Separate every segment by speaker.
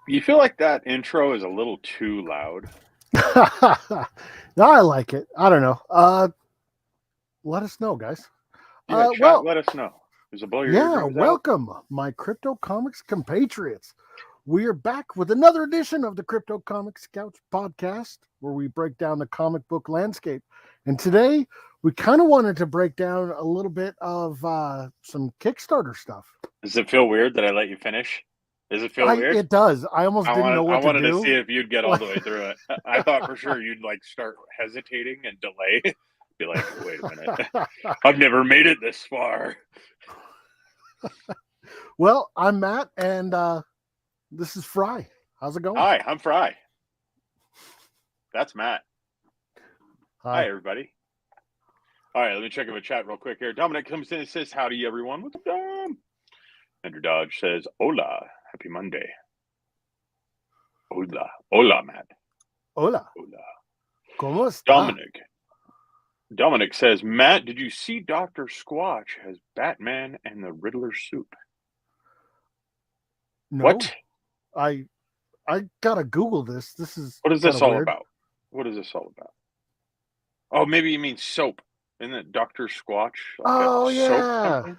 Speaker 1: You feel like that intro is a little too loud?
Speaker 2: No, I like it. I don't know. Let us know, guys.
Speaker 1: Yeah, chat, let us know. Does it blow your eardrums out?
Speaker 2: Welcome, my Crypto Comics compatriots. We are back with another edition of the Crypto Comics Couch podcast, where we break down the comic book landscape. And today, we kind of wanted to break down a little bit of some Kickstarter stuff.
Speaker 1: Does it feel weird that I let you finish? Does it feel weird?
Speaker 2: It does. I almost didn't know what to do.
Speaker 1: I wanted to see if you'd get all the way through it. I thought for sure you'd like start hesitating and delay. Be like, wait a minute. I've never made it this far.
Speaker 2: Well, I'm Matt, and this is Fry. How's it going?
Speaker 1: Hi, I'm Fry. That's Matt. Hi, everybody. All right, let me check in the chat real quick here. Dominic comes in and says, howdy, everyone. What's up, Dom? Andrew Dodge says, hola. Happy Monday. Hola. Hola, Matt.
Speaker 2: Hola.
Speaker 1: Hola.
Speaker 2: ¿Cómo está?
Speaker 1: Dominic says, Matt, did you see Dr. Squatch has Batman and the Riddler suit?
Speaker 2: No.
Speaker 1: What?
Speaker 2: I gotta Google this.
Speaker 1: What is this all about? What is this all about? Oh, maybe you mean soap. Isn't it Dr. Squatch?
Speaker 2: Like
Speaker 1: yeah. Soap company?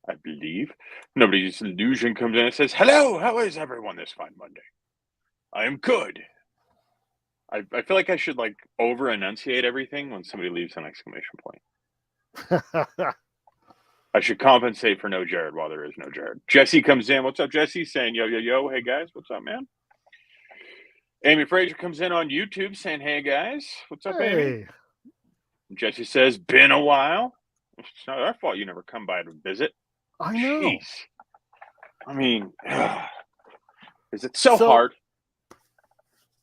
Speaker 1: I believe. Nobody's illusion comes in and says, hello, how is everyone this fine Monday? I am good. I feel like I should like over enunciate everything when somebody leaves an exclamation point. I should compensate for no Jared while there is no Jared. Jesse comes in. What's up, Jesse? Saying yo, yo, yo. Hey guys, what's up, man? Amy Frazier comes in on YouTube saying, hey guys, what's up, Amy? Jesse says, been a while. It's not our fault you never come by to visit.
Speaker 2: I know.
Speaker 1: Jeez. I mean, is it so hard?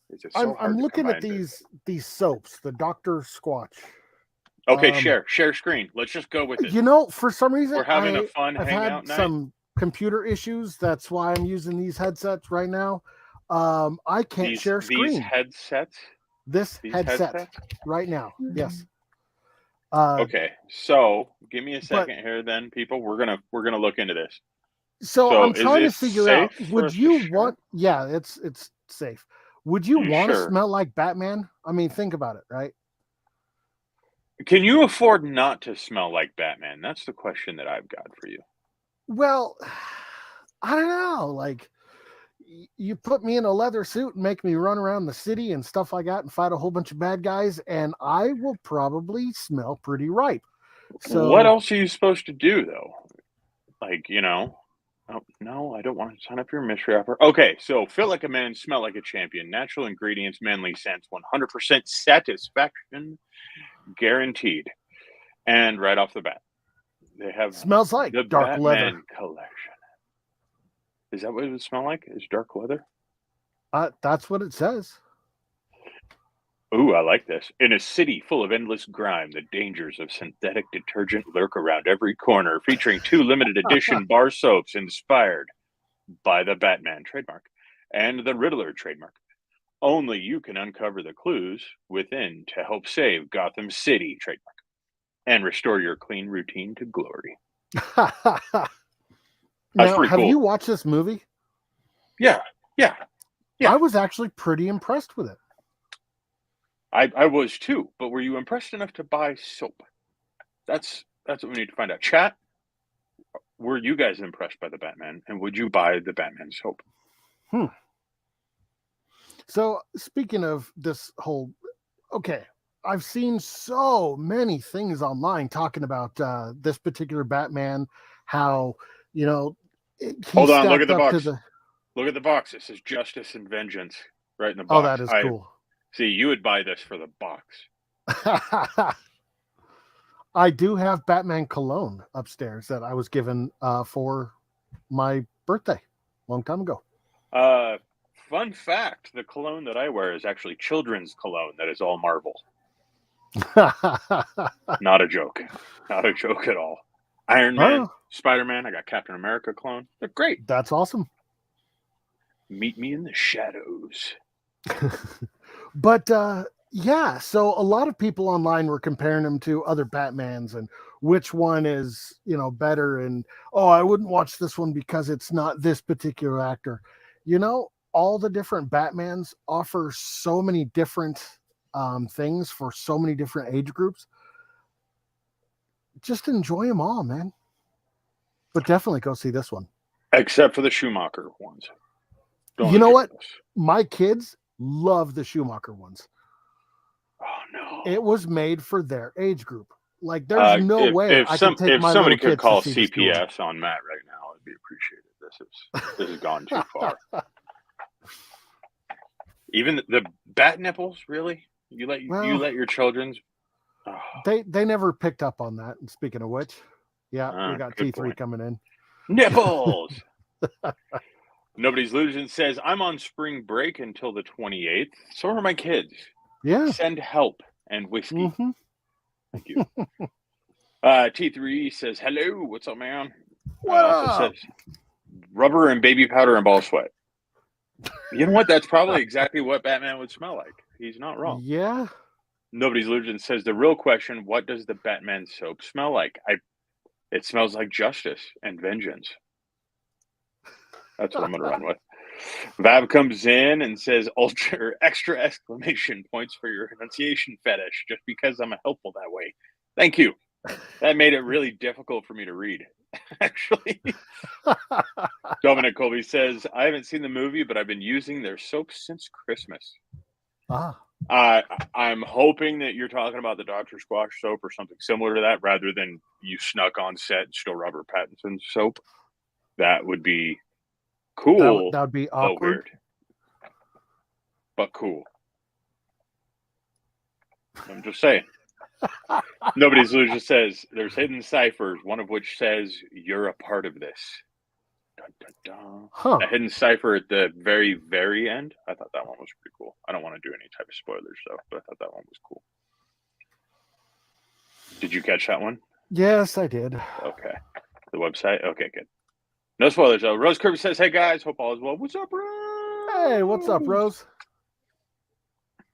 Speaker 1: Is it so hard?
Speaker 2: I'm looking at these soaps, the Dr. Squatch.
Speaker 1: Okay, share screen. Let's just go with it.
Speaker 2: You know, for some reason,
Speaker 1: we're having a fun
Speaker 2: I've
Speaker 1: hangout
Speaker 2: had
Speaker 1: night.
Speaker 2: Some computer issues. That's why I'm using these headsets right now. I can't share screen.
Speaker 1: These headsets?
Speaker 2: This headset right now. Yes.
Speaker 1: Okay, so give me a second here then, people. We're gonna look into this.
Speaker 2: So I'm trying to figure out, would you want it's safe. Would you want to smell like Batman? I mean, think about it, right?
Speaker 1: Can you afford not to smell like Batman? That's the question that I've got for you.
Speaker 2: Well, I don't know. Like, you put me in a leather suit and make me run around the city and stuff like that and fight a whole bunch of bad guys, and I will probably smell pretty ripe. So
Speaker 1: what else are you supposed to do, though? Like, you know, oh, no, I don't want to sign up for your mystery offer. Okay, so feel like a man, smell like a champion. Natural ingredients, manly scents, 100% satisfaction guaranteed. And right off the bat, they have
Speaker 2: Smells like
Speaker 1: the
Speaker 2: dark
Speaker 1: Batman
Speaker 2: leather.
Speaker 1: collection. Is that what it would smell like? Is dark leather?
Speaker 2: That's what it says.
Speaker 1: Ooh, I like this. In a city full of endless grime, the dangers of synthetic detergent lurk around every corner, featuring 2 limited edition bar soaps inspired by the Batman trademark and the Riddler trademark. Only you can uncover the clues within to help save Gotham City trademark and restore your clean routine to glory. That's
Speaker 2: Now,
Speaker 1: pretty
Speaker 2: have
Speaker 1: cool.
Speaker 2: you watched this movie?
Speaker 1: Yeah.
Speaker 2: I was actually pretty impressed with it.
Speaker 1: I was too, but were you impressed enough to buy soap? That's what we need to find out. Chat, were you guys impressed by the Batman, and would you buy the Batman soap?
Speaker 2: So, speaking of this whole, okay, I've seen so many things online talking about this particular Batman, how, you know, he's
Speaker 1: Hold on, look at
Speaker 2: stacked
Speaker 1: the
Speaker 2: up to
Speaker 1: box.
Speaker 2: the.
Speaker 1: Look at the box. It says Justice and Vengeance right in the
Speaker 2: Oh,
Speaker 1: box.
Speaker 2: that is
Speaker 1: I
Speaker 2: cool.
Speaker 1: see you would buy this for the box.
Speaker 2: I do have Batman cologne upstairs that I was given for my birthday a long time ago.
Speaker 1: Fun fact, the cologne that I wear is actually children's cologne that is all Marvel. Not a joke. Not a joke at all. Iron Man, Spider-Man, I got Captain America cologne. They're great.
Speaker 2: That's awesome.
Speaker 1: Meet me in the shadows.
Speaker 2: But yeah, so a lot of people online were comparing them to other Batmans and which one is, better. And, oh, I wouldn't watch this one because it's not this particular actor. All the different Batmans offer so many different things for so many different age groups. Just enjoy them all, man. But definitely go see this one.
Speaker 1: Except for the Schumacher ones.
Speaker 2: You know what? My kids love the Schumacher ones.
Speaker 1: Oh no!
Speaker 2: It was made for their age group. Like, there's no way I can take my little kids to see this. If somebody
Speaker 1: could call CPS on Matt right now, it'd be appreciated. This has gone too far. Even the bat nipples, really? You let your children's?
Speaker 2: Oh. They never picked up on that. And speaking of which, yeah, we got T3 point. Coming in.
Speaker 1: Nipples. Nobody's Illusion says, I'm on spring break until the 28th. So are my kids.
Speaker 2: Yeah.
Speaker 1: Send help and whiskey. Mm-hmm. Thank you. T3 says, hello. What's up, man?
Speaker 2: What up?
Speaker 1: Says, rubber and baby powder and ball sweat. You know what? That's probably exactly what Batman would smell like. He's not wrong.
Speaker 2: Yeah.
Speaker 1: Nobody's Illusion says, the real question, what does the Batman soap smell like? It smells like justice and vengeance. That's what I'm going to run with. Vav comes in and says, extra exclamation points for your enunciation fetish, just because I'm helpful that way. Thank you. That made it really difficult for me to read, actually. Dominic Colby says, I haven't seen the movie, but I've been using their soap since Christmas. I'm hoping that you're talking about the Dr. Squash soap or something similar to that, rather than you snuck on set and stole Robert Pattinson's soap. That would be cool.
Speaker 2: That would be awkward.
Speaker 1: But weird. But cool. I'm just saying. Nobody's Illusion says there's hidden ciphers, one of which says you're a part of this. Dun, dun, dun.
Speaker 2: Huh.
Speaker 1: A hidden cipher at the very, very end. I thought that one was pretty cool. I don't want to do any type of spoilers, though, but I thought that one was cool. Did you catch that one?
Speaker 2: Yes, I did.
Speaker 1: Okay. The website? Okay, good. No spoilers, though. Rose Kirby says, hey, guys. Hope all is well. What's up, Rose?
Speaker 2: Hey, what's up, Rose?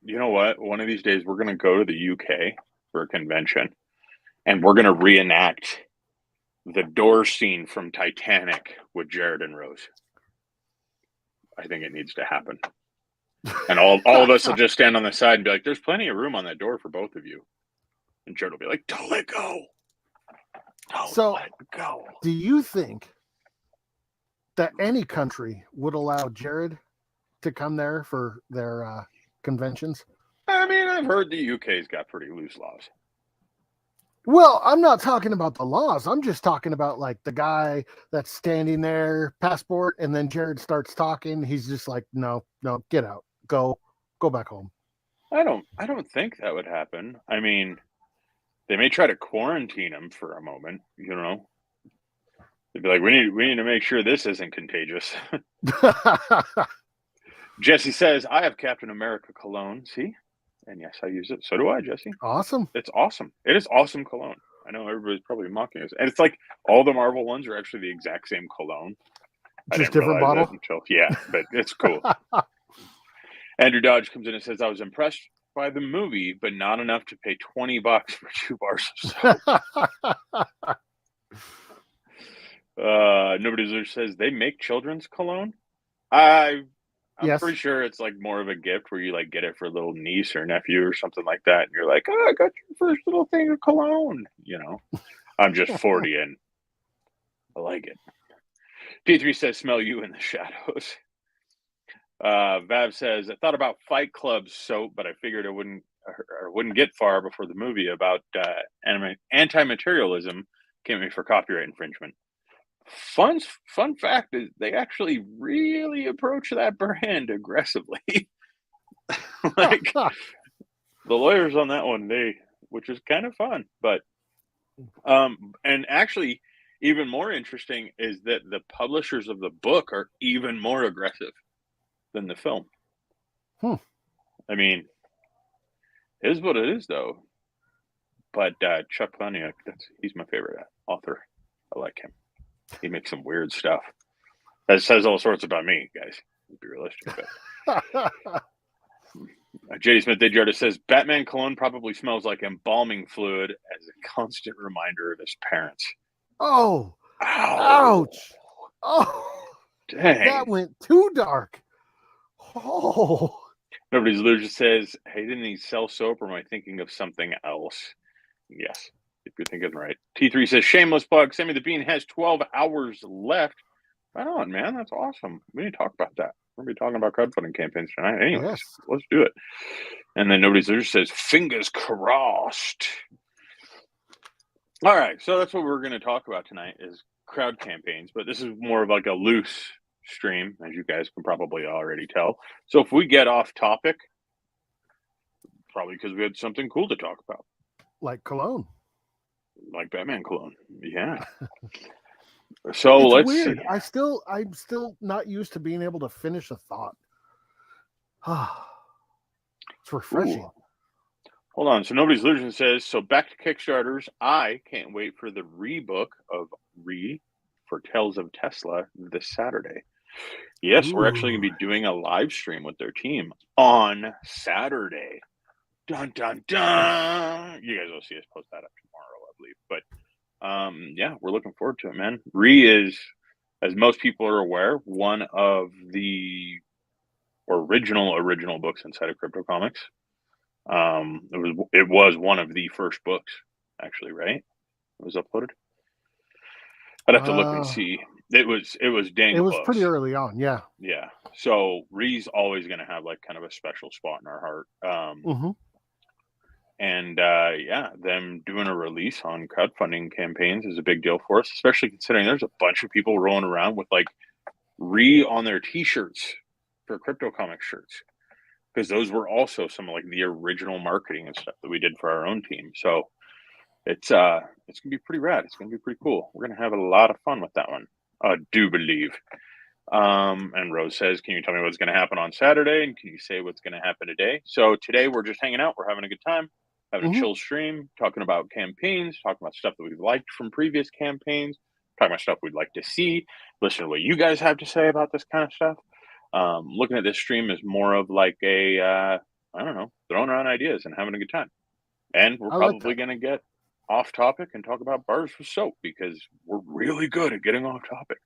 Speaker 1: You know what? One of these days, we're going to go to the UK for a convention, and we're going to reenact the door scene from Titanic with Jared and Rose. I think it needs to happen. And all of us will just stand on the side and be like, there's plenty of room on that door for both of you. And Jared will be like, don't let go. Don't let go.
Speaker 2: Do you think that any country would allow Jared to come there for their conventions?
Speaker 1: I mean, I've heard the UK's got pretty loose laws.
Speaker 2: Well, I'm not talking about the laws. I'm just talking about like the guy that's standing there, passport, and then Jared starts talking. He's just like, no, get out. Go back home.
Speaker 1: I don't think that would happen. I mean, They may try to quarantine him for a moment, you know. They'd be like, we need to make sure this isn't contagious. Jesse says, I have Captain America cologne. See? And yes, I use it. So do I, Jesse.
Speaker 2: Awesome.
Speaker 1: It's awesome. It is awesome cologne. I know everybody's probably mocking us. And it's like all the Marvel ones are actually the exact same cologne.
Speaker 2: Just different bottle?
Speaker 1: But it's cool. Andrew Dodge comes in and says, I was impressed by the movie, but not enough to pay $20 for 2 bars of soap. Nobody says they make children's cologne. I'm pretty sure it's like more of a gift where you like get it for a little niece or nephew or something like that, and you're like, oh, I got your first little thing of cologne. You know, I'm just 40 and I like it. P3 says, smell you in the shadows. Vav says, I thought about Fight Club soap, but I figured it wouldn't get far before the movie about anti-materialism came in for copyright infringement. Fun fact is they actually really approach that brand aggressively. Like the lawyers on that one, which is kind of fun, but and actually even more interesting is that the publishers of the book are even more aggressive than the film. I mean, it is what it is, though. But Chuck Palahniuk, he's my favorite author. I like him. He makes some weird stuff. That says all sorts about me, guys. To be realistic. But J.D. Smith Didjarda says, Batman cologne probably smells like embalming fluid as a constant reminder of his parents.
Speaker 2: Oh.
Speaker 1: Ow.
Speaker 2: Ouch. Oh.
Speaker 1: Dang.
Speaker 2: That went too dark. Oh.
Speaker 1: Nobody's Illusion says, hey, didn't he sell soap, or am I thinking of something else? Yes, if you're thinking right. T3 says, shameless plug, Sammy the Bean has 12 hours left. Right on, man. That's awesome. We need to talk about that. We're going to be talking about crowdfunding campaigns tonight. Anyways, Let's do it. And then Nobody's Illusion says, fingers crossed. All right, so that's what we're going to talk about tonight is crowd campaigns, but this is more of like a loose stream, as you guys can probably already tell. So if we get off topic, probably because we had something cool to talk about.
Speaker 2: Like cologne.
Speaker 1: Like Batman cologne. Yeah. So let's
Speaker 2: weird.
Speaker 1: see.
Speaker 2: I'm still not used to being able to finish a thought. It's refreshing.
Speaker 1: Ooh. Hold on. So Nobody's Illusion says, so back to Kickstarters. I can't wait for the rebook of for Tales of Tesla this Saturday. Yes, we're actually going to be doing a live stream with their team on Saturday. Dun, dun, dun. You guys will see us post that up tomorrow, I believe. But yeah, we're looking forward to it, man. Is, as most people are aware, one of the original books inside of Crypto Comics. It was one of the first books, actually, right? It was uploaded. I'd have to look and see. It was dang.
Speaker 2: It was
Speaker 1: close.
Speaker 2: Pretty early on, yeah.
Speaker 1: Yeah. So Ree's always going to have like kind of a special spot in our heart. And yeah, them doing a release on crowdfunding campaigns is a big deal for us, especially considering there's a bunch of people rolling around with like Ree on their T-shirts for Crypto Comics shirts, because those were also some of like the original marketing and stuff that we did for our own team. So it's gonna be pretty rad. It's gonna be pretty cool. We're gonna have a lot of fun with that one. I do believe. And Rose says, can you tell me what's going to happen on Saturday? And can you say what's going to happen today? So today we're just hanging out. We're having a good time, having a chill stream, talking about campaigns, talking about stuff that we've liked from previous campaigns, talking about stuff we'd like to see, listen to what you guys have to say about this kind of stuff. Looking at this stream is more of like a, I don't know, throwing around ideas and having a good time. And we're probably going to get off topic and talk about bars with soap, because we're really good at getting off topic.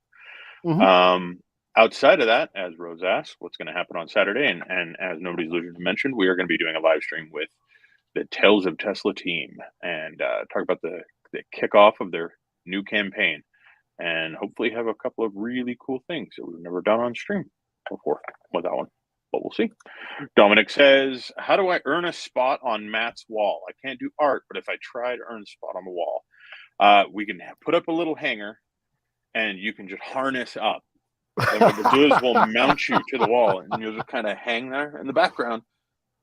Speaker 1: Outside of that, as Rose asked, what's going to happen on Saturday? And as Nobody's Illusion mentioned, we are going to be doing a live stream with the Tales of Tesla team and talk about the kickoff of their new campaign, and hopefully have a couple of really cool things that we've never done on stream before with that one. But we'll see. Dominic says, how do I earn a spot on Matt's wall? I can't do art, but if I try to earn a spot on the wall, we can put up a little hanger and you can just harness up. And what we'll do is we'll mount you to the wall, and you'll just kind of hang there in the background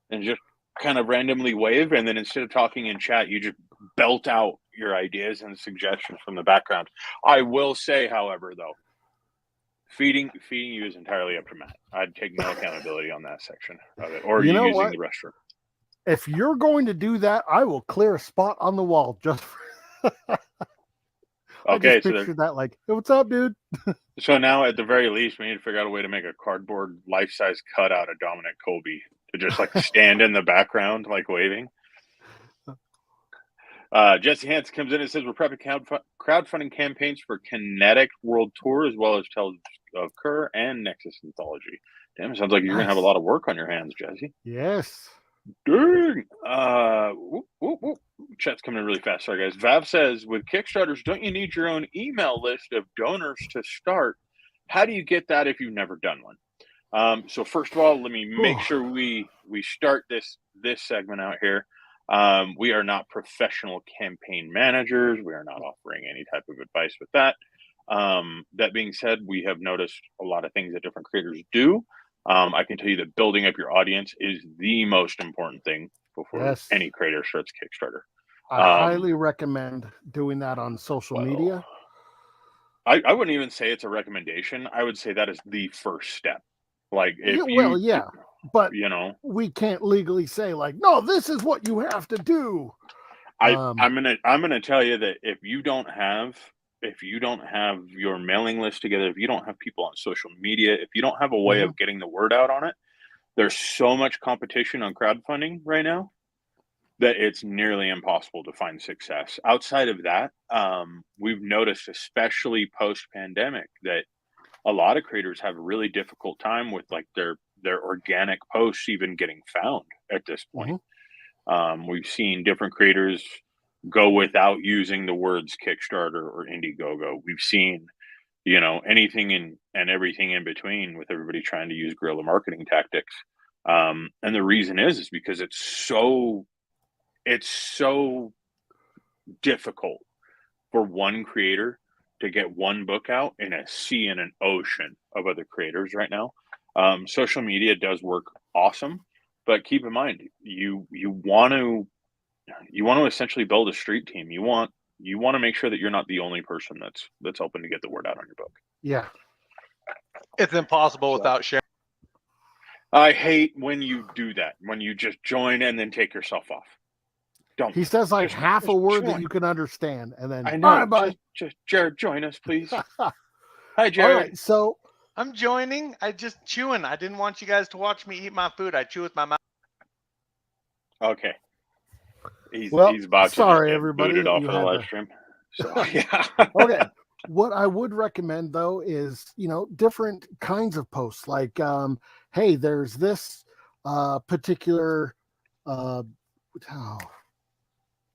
Speaker 1: and just kind of randomly wave. And then instead of talking in chat, you just belt out your ideas and suggestions from the background. I will say, however, though, feeding you is entirely up to Matt. I'd take no accountability on that section of it, or
Speaker 2: You
Speaker 1: you
Speaker 2: know
Speaker 1: using
Speaker 2: what?
Speaker 1: the restroom.
Speaker 2: If you're going to do that, I will clear a spot on the wall just for I
Speaker 1: Okay,
Speaker 2: just
Speaker 1: so
Speaker 2: pictured that like, hey, what's up, dude?
Speaker 1: so now at the very least, we need to figure out a way to make a cardboard life-size cutout of Dominic Colby to just like stand in the background, like waving. Jesse Hans comes in and says we're prepping crowdfunding campaigns for Kinetic World Tour as well as Tales of Kerr and Nexus Anthology. Damn, it sounds like you're gonna have a lot of work on your hands, Jesse.
Speaker 2: Yes.
Speaker 1: Dang. Chat's coming in really fast. Sorry, guys. Vav says, with Kickstarters, don't you need your own email list of donors to start? How do you get that if you've never done one? So first of all, let me make sure we start this segment out here. We are not professional campaign managers. We are not offering any type of advice with that. That being said, we have noticed a lot of things that different creators do. I can tell you that building up your audience is the most important thing before any creator starts Kickstarter.
Speaker 2: I highly recommend doing that on social media.
Speaker 1: I wouldn't even say it's a recommendation. I would say that is the first step. Like, if
Speaker 2: but we can't legally say like, no, this is what you have to do.
Speaker 1: I'm gonna tell you that if you don't have your mailing list together, if you don't have people on social media, if you don't have a way of getting the word out on it, there's so much competition on crowdfunding right now that it's nearly impossible to find success. Outside of that, we've noticed, especially post-pandemic, that a lot of creators have a really difficult time with like their organic posts even getting found at this point. We've seen different creators go without using the words Kickstarter or Indiegogo. We've seen, anything and everything in between, with everybody trying to use guerrilla marketing tactics. And the reason is because it's so difficult for one creator to get one book out in a sea and an ocean of other creators right now. Social media does work awesome, but keep in mind, you want to essentially build a street team. You want to make sure that you're not the only person that's helping to get the word out on your book.
Speaker 2: Yeah,
Speaker 3: it's impossible without sharing.
Speaker 1: I hate when you do that, when you just join and then take yourself off.
Speaker 2: He says like half a word that you can understand, and then
Speaker 1: I know. All right, just Jared, join us, please. Hi, Jared.
Speaker 2: All right, so
Speaker 3: I'm joining. I just chewing. I didn't want you guys to watch me eat my food. I chew with my mouth.
Speaker 1: Okay. He's about to
Speaker 2: sorry, everybody,
Speaker 1: booted off of the live stream. So yeah.
Speaker 2: Okay. What I would recommend though is different kinds of posts. Like, hey, there's this particular.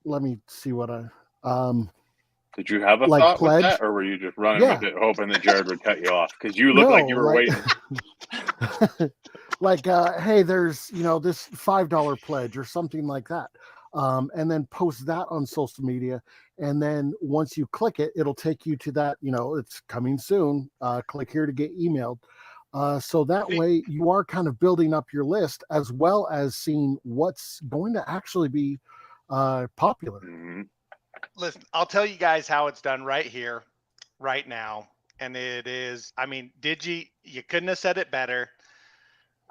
Speaker 2: Let me see what I.
Speaker 1: Did you have a thought with that, or were you just running with it, hoping that Jared would cut you off? Because you look like you were waiting.
Speaker 2: Like, hey, there's this $5 pledge or something like that, and then post that on social media, and then once you click it, it'll take you to that. It's coming soon. Click here to get emailed. So that way you are kind of building up your list as well as seeing what's going to actually be popular.
Speaker 3: Listen, I'll tell you guys how it's done right here, right now. And it is, Digi, you couldn't have said it better.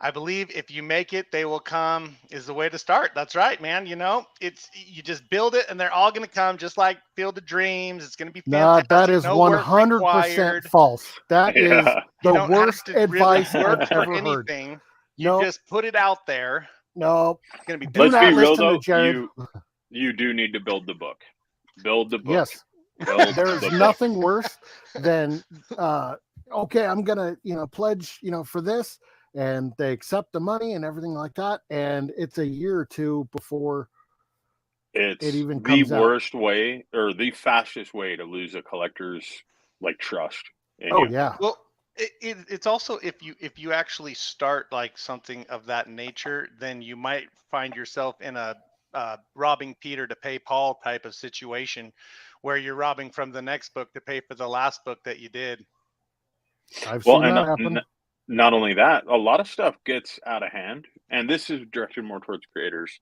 Speaker 3: I believe if you make it, they will come is the way to start. That's right, man. You just build it and they're all going to come, just like Field of Dreams. It's going to be fantastic.
Speaker 2: No, that is 100% false. That is the worst advice I've ever heard.
Speaker 3: You just put it out there.
Speaker 2: No,
Speaker 3: it's going to be.
Speaker 1: Let's be real though. You do need to build the book. Build the book.
Speaker 2: Yes. There's nothing worse than okay, I'm gonna pledge for this, and they accept the money and everything like that, and it's a year or two before
Speaker 1: it even
Speaker 2: comes
Speaker 1: the worst way or the fastest way to lose a collector's trust.
Speaker 2: Yeah.
Speaker 3: Well, it's also if you actually start like something of that nature, then you might find yourself in a robbing Peter to pay Paul type of situation, where you're robbing from the next book to pay for the last book that you did.
Speaker 2: I've seen that happen.
Speaker 1: Not only that, a lot of stuff gets out of hand, and this is directed more towards creators,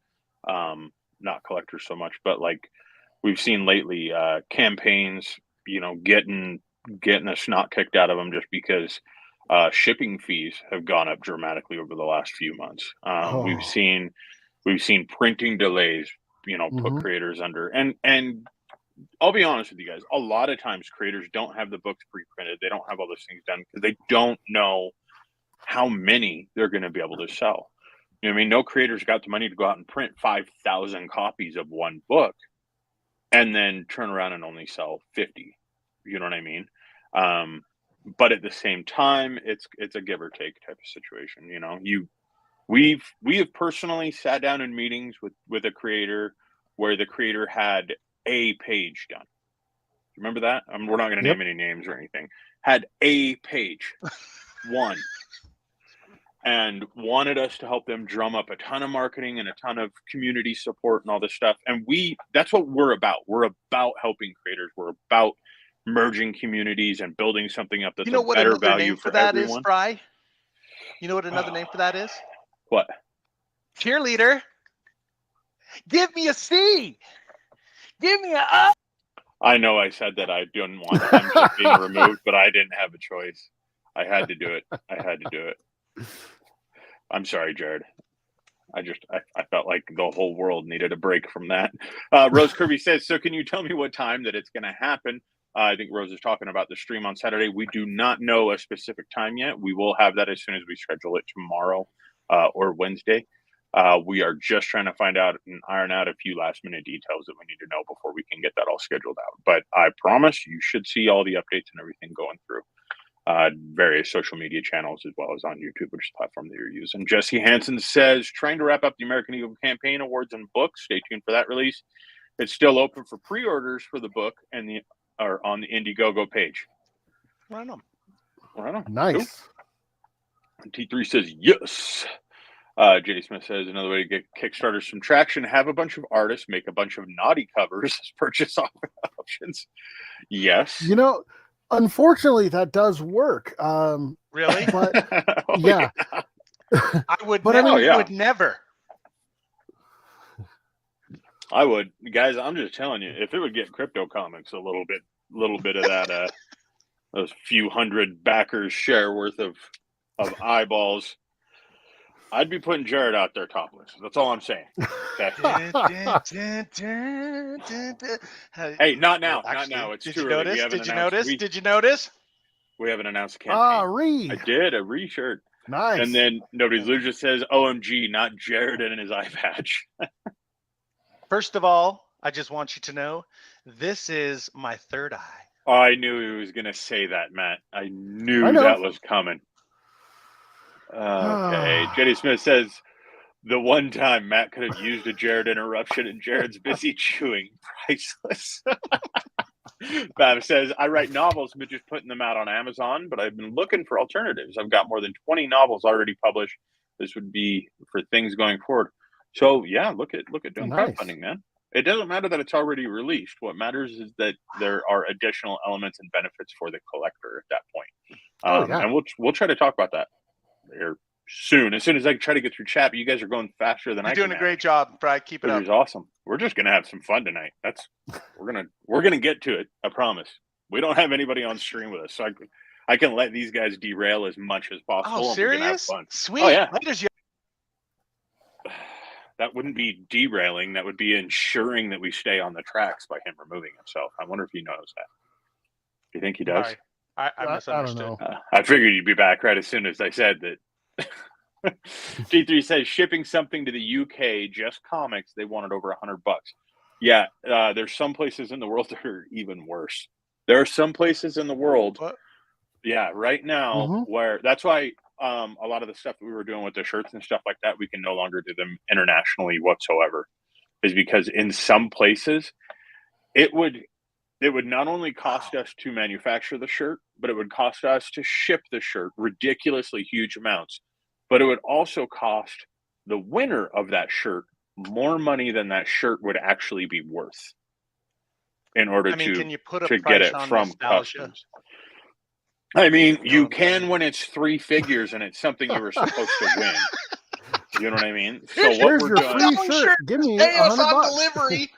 Speaker 1: not collectors so much. But like we've seen lately campaigns, getting the snot kicked out of them just because shipping fees have gone up dramatically over the last few months. We've
Speaker 2: Oh.
Speaker 1: seen printing delays, put
Speaker 2: Mhm.
Speaker 1: creators under, and I'll be honest with you guys, a lot of times creators don't have the books pre-printed. They don't have all those things done because they don't know how many they're going to be able to sell. You know what I mean? No creator's got the money to go out and print 5,000 copies of one book and then turn around and only sell 50. You know what I mean? But at the same time, it's a give or take type of situation. We have personally sat down in meetings with a creator where the creator had a page done. Remember that? We're not going to name any names or anything. Had a page, one, and wanted us to help them drum up a ton of marketing and a ton of community support and all this stuff. And that's what we're about. We're about helping creators. We're about merging communities and building something up that's a
Speaker 3: what
Speaker 1: better
Speaker 3: another
Speaker 1: value
Speaker 3: name for
Speaker 1: for
Speaker 3: that
Speaker 1: everyone.
Speaker 3: is, Fry? You know what another name for that is?
Speaker 1: What?
Speaker 3: Cheerleader. Give me a C. Give me a.
Speaker 1: I know I said that I didn't want him being removed, but I didn't have a choice. I had to do it. I'm sorry, Jared. I felt like the whole world needed a break from that. Rose Kirby says, so can you tell me what time that it's going to happen? I think Rose is talking about the stream on Saturday. We do not know a specific time yet. We will have that as soon as we schedule it tomorrow or Wednesday. We are just trying to find out and iron out a few last minute details that we need to know before we can get that all scheduled out. But I promise you should see all the updates and everything going through various social media channels as well as on YouTube, which is the platform that you're using. Jesse Hansen says, trying to wrap up the American Eagle Campaign Awards and books. Stay tuned for that release. It's still open for pre-orders for the book and on the Indiegogo page.
Speaker 3: Right on.
Speaker 2: Nice.
Speaker 1: Cool. T3 says, yes. JD Smith says, another way to get Kickstarter some traction, have a bunch of artists make a bunch of naughty covers as purchase options. Yes.
Speaker 2: Unfortunately, that does work.
Speaker 3: Really?
Speaker 2: But yeah.
Speaker 3: I would
Speaker 2: But
Speaker 3: never.
Speaker 2: I mean,
Speaker 3: would never.
Speaker 1: I would, guys. I'm just telling you, if it would get Crypto Comics a little bit of that, those few hundred backers share worth of eyeballs, I'd be putting Jared out there topless. That's all I'm saying. Okay? Hey, not now. Actually, not now. It's too early. Did you notice? We haven't announced a campaign. I did a re-shirt.
Speaker 2: Nice.
Speaker 1: And then Nobody's Loser says, OMG, not Jared and his eye patch.
Speaker 3: First of all, I just want you to know, this is my third eye.
Speaker 1: Oh, I knew he was going to say that, Matt. I knew that was coming. Okay. Jenny Smith says, the one time Matt could have used a Jared interruption and Jared's busy chewing. Priceless. Bab says, I write novels, but just putting them out on Amazon, but I've been looking for alternatives. I've got more than 20 novels already published. This would be for things going forward. So yeah, look at doing crowdfunding, man. It doesn't matter that it's already released. What matters is that there are additional elements and benefits for the collector at that point. And we'll try to talk about that here soon. As soon as I try to get through chat, but you guys are going faster than I can.
Speaker 3: You're doing a great job, Brad. Keep it up.
Speaker 1: It's awesome. We're just gonna have some fun tonight. We're gonna get to it. I promise. We don't have anybody on stream with us, so I can let these guys derail as much as possible.
Speaker 3: Oh, serious? Sweet.
Speaker 1: Oh, yeah.
Speaker 3: Later,
Speaker 1: that wouldn't be derailing. That would be ensuring that we stay on the tracks by him removing himself. I wonder if he knows that. Do you think he does?
Speaker 3: Sorry. I misunderstood.
Speaker 2: I don't know.
Speaker 1: I figured you'd be back right as soon as I said that. G3 says shipping something to the UK, just comics, they wanted over $100. Yeah, there's some places in the world that are even worse. There are some places in the world, right now where that's why a lot of the stuff that we were doing with the shirts and stuff like that, we can no longer do them internationally whatsoever, is because in some places it would not only cost us to manufacture the shirt, but it would cost us to ship the shirt ridiculously huge amounts. But it would also cost the winner of that shirt more money than that shirt would actually be worth in order
Speaker 3: can you put a
Speaker 1: get it from
Speaker 3: nostalgia?
Speaker 1: customs. I mean, you can when it's 3 figures and it's something you were supposed to win. You know what I mean? So
Speaker 2: here's your free shirt. Give me $100.
Speaker 3: Delivery.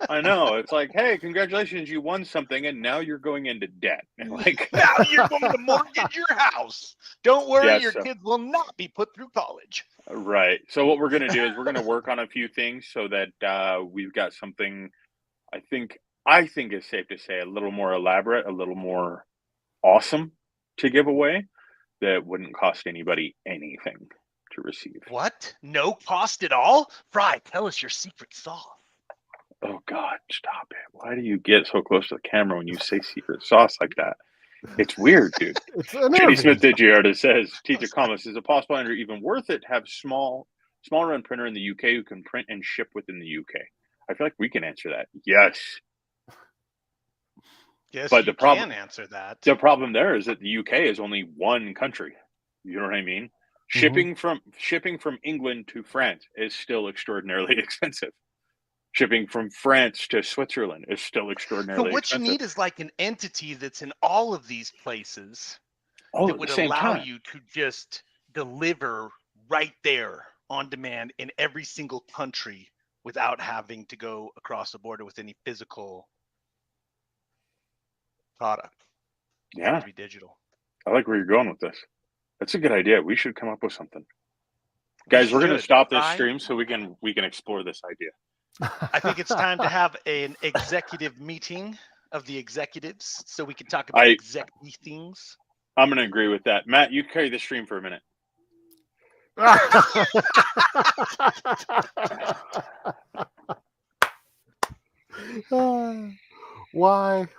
Speaker 1: I know. It's like, hey, congratulations, you won something, and now you're going into debt. And like,
Speaker 3: Now you're going to mortgage your house. Don't worry,
Speaker 1: yes,
Speaker 3: your kids will not be put through college.
Speaker 1: right. So what we're gonna do is we're gonna work on a few things so that we've got something. I think it's safe to say a little more elaborate, a little more awesome to give away that wouldn't cost anybody anything to receive.
Speaker 3: What? No cost at all? Fry, tell us your secret sauce.
Speaker 1: Oh God, stop it! Why do you get so close to the camera when you say secret sauce like that? It's weird, dude.
Speaker 2: It's
Speaker 1: J.D. Smith
Speaker 2: unnerving.
Speaker 1: Digiarda says, Teacher Comics, is it possible and even worth it to have small run printer in the UK who can print and ship within the UK? I feel like we can answer that. Yes.
Speaker 3: Yes,
Speaker 1: But
Speaker 3: you
Speaker 1: the problem
Speaker 3: can answer that.
Speaker 1: there is that the UK is only one country. You know what I mean? Shipping from England to France is still extraordinarily expensive. Shipping from France to Switzerland is still
Speaker 3: So
Speaker 1: extraordinarily
Speaker 3: what you
Speaker 1: expensive.
Speaker 3: need is like an entity that's in all of these places
Speaker 1: All
Speaker 3: that
Speaker 1: at
Speaker 3: would
Speaker 1: the same
Speaker 3: allow
Speaker 1: time.
Speaker 3: you to just deliver right there on demand in every single country without having to go across the border with any physical product. It
Speaker 1: Yeah,
Speaker 3: to be digital.
Speaker 1: I like where you're going with this. That's a good idea. We should come up with something.
Speaker 3: We
Speaker 1: Guys, we're going to
Speaker 3: should,
Speaker 1: stop this
Speaker 3: Fry.
Speaker 1: stream so we can explore this idea.
Speaker 3: I think it's time to have an executive meeting of the executives so we can talk about executive things.
Speaker 1: I'm going to agree with that. Matt, you carry the stream for a minute.
Speaker 2: Why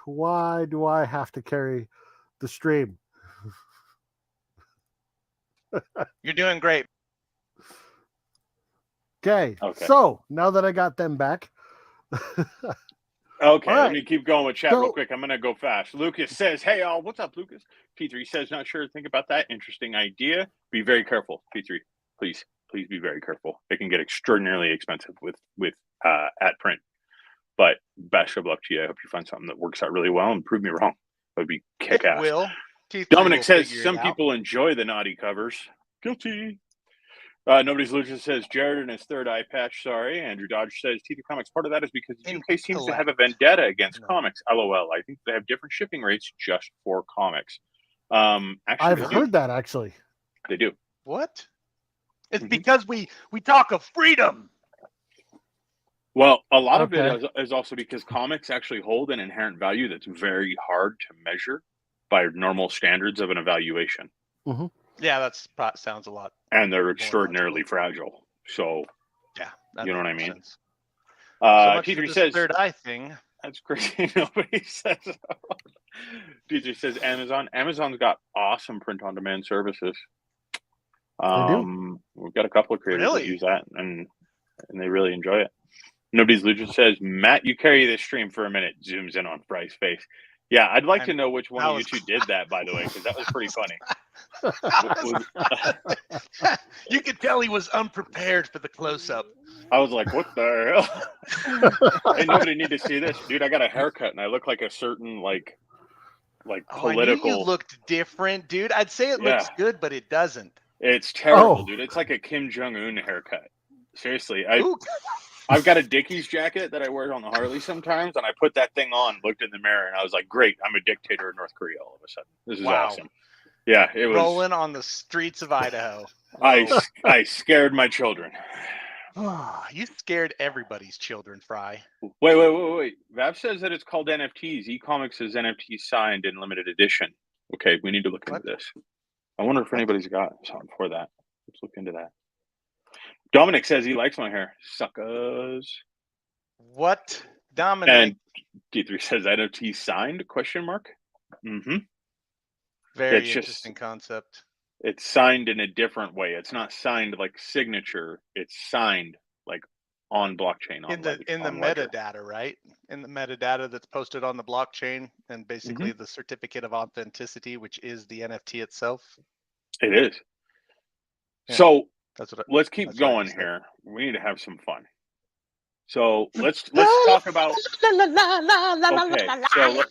Speaker 2: do I have to carry the stream?
Speaker 3: You're doing great.
Speaker 2: Okay.
Speaker 1: Okay.
Speaker 2: So now that I got them back.
Speaker 1: Okay,
Speaker 2: All
Speaker 1: let me keep going with chat
Speaker 2: So-
Speaker 1: real quick. I'm going to go fast. Lucas says, hey, all. What's up, Lucas? P3 says, not sure. Think about that. Interesting idea. Be very careful. P3, please be very careful. It can get extraordinarily expensive with at print. But best of luck to you. I hope you find something that works out really well and prove me wrong. That would be kick ass.
Speaker 3: Will. T3
Speaker 1: Dominic
Speaker 3: will
Speaker 1: says
Speaker 3: figure it
Speaker 1: some
Speaker 3: out.
Speaker 1: people enjoy the naughty covers. Guilty. Nobody's Lucian says Jared and his third eye patch. Sorry. Andrew Dodge says TV Comics. Part of that is because the UK seems to have a vendetta against comics. LOL. I think they have different shipping rates just for comics. Actually,
Speaker 2: I've heard that actually.
Speaker 1: They do.
Speaker 3: What? It's because we talk of freedom.
Speaker 1: Well, a lot of it is also because comics actually hold an inherent value that's very hard to measure by normal standards of an evaluation.
Speaker 2: Mm-hmm.
Speaker 3: Yeah, that sounds a lot.
Speaker 1: And they're extraordinarily fragile. So,
Speaker 3: yeah,
Speaker 1: you know what I mean?
Speaker 3: Sense. So much for this
Speaker 1: says,
Speaker 3: third eye thing.
Speaker 1: That's crazy. Nobody says. DJ says Amazon. Amazon's got awesome print-on-demand services.
Speaker 2: They do.
Speaker 1: We've got a couple of creators that use that, and they really enjoy it. Nobody's Lucha says, Matt, you carry this stream for a minute. Zooms in on Fry's face. Yeah, I'd like to know which one of you two did that, by the way, because that was pretty funny.
Speaker 3: You could tell he was unprepared for the close-up.
Speaker 1: I was like, what the hell? Hey, nobody need to see this. Dude, I got a haircut, and I look like a certain, like political...
Speaker 3: I knew you looked different, dude. I'd say it looks good, but it doesn't.
Speaker 1: It's terrible, dude. It's like a Kim Jong-un haircut. Seriously. I've got a Dickies jacket that I wear on the Harley sometimes, and I put that thing on, looked in the mirror, and I was like, great, I'm a dictator in North Korea all of a sudden. This is awesome. Yeah, it was...
Speaker 3: Rolling on the streets of Idaho.
Speaker 1: I scared my children.
Speaker 3: You scared everybody's children, Fry.
Speaker 1: Wait. Vav says that it's called NFTs. E-Comics is NFT signed in limited edition. Okay, we need to look into this. I wonder if anybody's got something for that. Let's look into that. Dominic says he likes my hair. Suckers.
Speaker 3: What? Dominic.
Speaker 1: And D3 says NFT signed? Question mark. Mm-hmm.
Speaker 3: Very interesting concept.
Speaker 1: It's signed in a different way. It's not signed like signature. It's signed like on blockchain.
Speaker 3: In the metadata, right? In the metadata that's posted on the blockchain, and basically the certificate of authenticity, which is the NFT itself.
Speaker 1: It is. Yeah. So let's keep going
Speaker 3: here.
Speaker 1: here. We need to have some fun. So let's talk about. Okay. So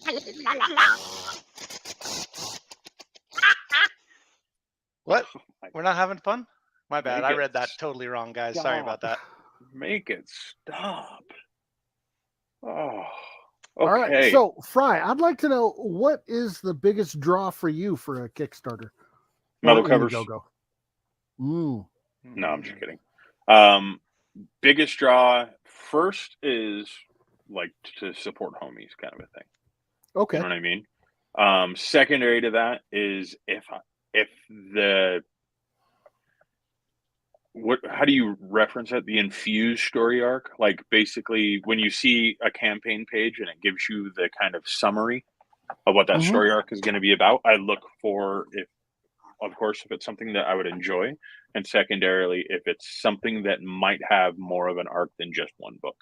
Speaker 3: what? We're not having fun? My bad. I read that totally wrong, guys. Sorry about that.
Speaker 1: Make it stop. Oh,
Speaker 2: All right.
Speaker 1: okay.
Speaker 2: So, Fry, I'd like to know, what is the biggest draw for you for a Kickstarter?
Speaker 1: Metal
Speaker 2: Or
Speaker 1: covers.
Speaker 2: Indiegogo? Mm.
Speaker 1: No, I'm just kidding. Biggest draw first is like to support homies, kind of a thing.
Speaker 2: Okay.
Speaker 1: You know what I mean? Secondary to that is if the how do you reference it? The infused story arc, like basically when you see a campaign page and it gives you the kind of summary of what that
Speaker 2: Mhm.
Speaker 1: story arc is going to be about. I look for if it's something that I would enjoy, and secondarily if it's something that might have more of an arc than just one book.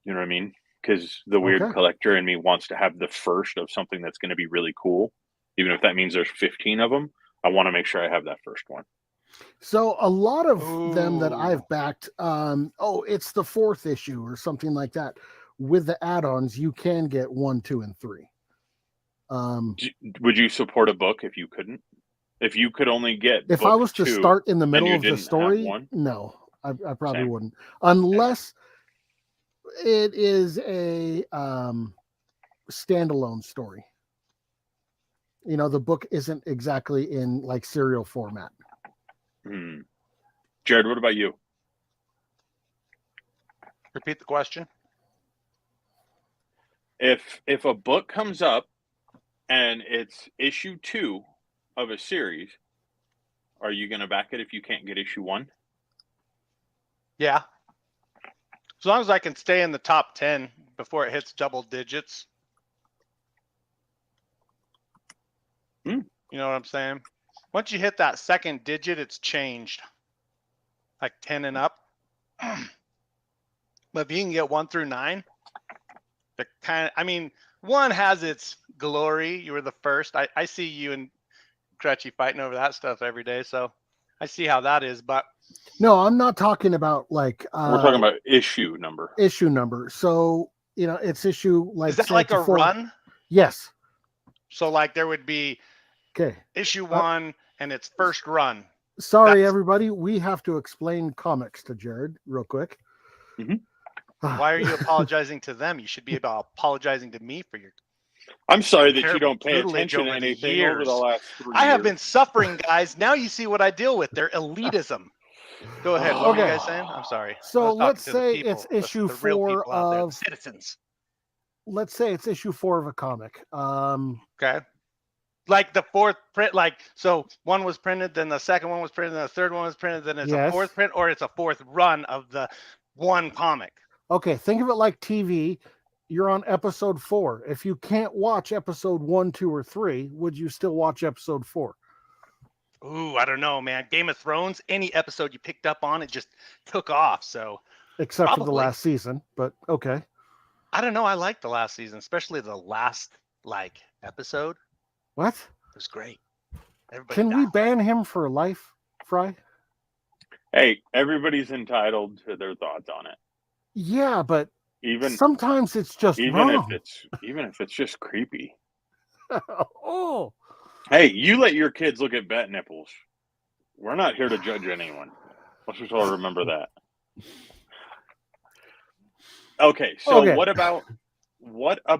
Speaker 1: You know what I mean? Because the weird
Speaker 2: Okay.
Speaker 1: collector in me wants to have the first of something that's going to be really cool, even if that means there's 15 of them. I want to make sure I have that first one.
Speaker 2: So a lot of them that
Speaker 3: Ooh.
Speaker 2: I've backed, it's the 4th issue or something like that. With the add-ons, you can get 1, 2, and 3.
Speaker 1: Would you support a book if you couldn't? If you could only get
Speaker 2: If
Speaker 1: book
Speaker 2: I was to
Speaker 1: 2
Speaker 2: start in the
Speaker 1: and
Speaker 2: middle
Speaker 1: you
Speaker 2: of the
Speaker 1: didn't have
Speaker 2: story,
Speaker 1: one?
Speaker 2: no, I probably
Speaker 1: Same.
Speaker 2: wouldn't, unless it is a standalone story. You know, the book isn't exactly in like serial format.
Speaker 1: Jared, what about you?
Speaker 3: Repeat the question.
Speaker 1: If a book comes up and it's issue 2 of a series, are you going to back it if you can't get issue 1?
Speaker 3: Yeah. As long as I can stay in the top 10 before it hits double digits. You know what I'm saying? Once you hit that second digit, it's changed. Like 10 and up. But if you can get 1 through 9, the kind of, I mean, 1 has its glory. You were the first. I see you and Crutchy fighting over that stuff every day, so I see how that is. But
Speaker 2: no, I'm not talking about like
Speaker 1: we're talking about issue number.
Speaker 2: Issue number. So you know, it's issue like,
Speaker 3: is that like a run?
Speaker 2: Yes.
Speaker 3: So like there would be issue 1 and its first run.
Speaker 2: Sorry, everybody. We have to explain comics to Jared real quick.
Speaker 3: Why are you apologizing to them? You should be apologizing to me for your.
Speaker 1: I'm sorry that you don't pay attention to
Speaker 3: over
Speaker 1: anything over the last 3 years.
Speaker 3: I have been suffering, guys. Now you see what I deal with. Their elitism. Go ahead. What were you guys saying? I'm sorry.
Speaker 2: So let's say it's issue 4 of
Speaker 3: citizens.
Speaker 2: Let's say it's issue 4 of a comic.
Speaker 3: Okay. Like the 4th print, like, so 1 was printed, then the 2nd one was printed, then the 3rd one was printed, then it's a 4th print, or it's a 4th run of the 1 comic.
Speaker 2: Okay, think of it like TV. You're on episode 4. If you can't watch episode 1, 2, or 3, would you still watch episode 4?
Speaker 3: Ooh, I don't know, man. Game of Thrones, any episode you picked up on, it just took off. So,
Speaker 2: except for the last season, but okay.
Speaker 3: I don't know. I like the last season, especially the last episode.
Speaker 2: What?
Speaker 3: It was great.
Speaker 2: Can we ban him for life, Fry?
Speaker 1: Hey, everybody's entitled to their thoughts on it.
Speaker 2: Yeah, but
Speaker 1: even
Speaker 2: sometimes it's just wrong.
Speaker 1: Even if it's just creepy.
Speaker 2: Oh.
Speaker 1: Hey, you let your kids look at bat nipples. We're not here to judge anyone. Let's just all remember that. Okay, so what about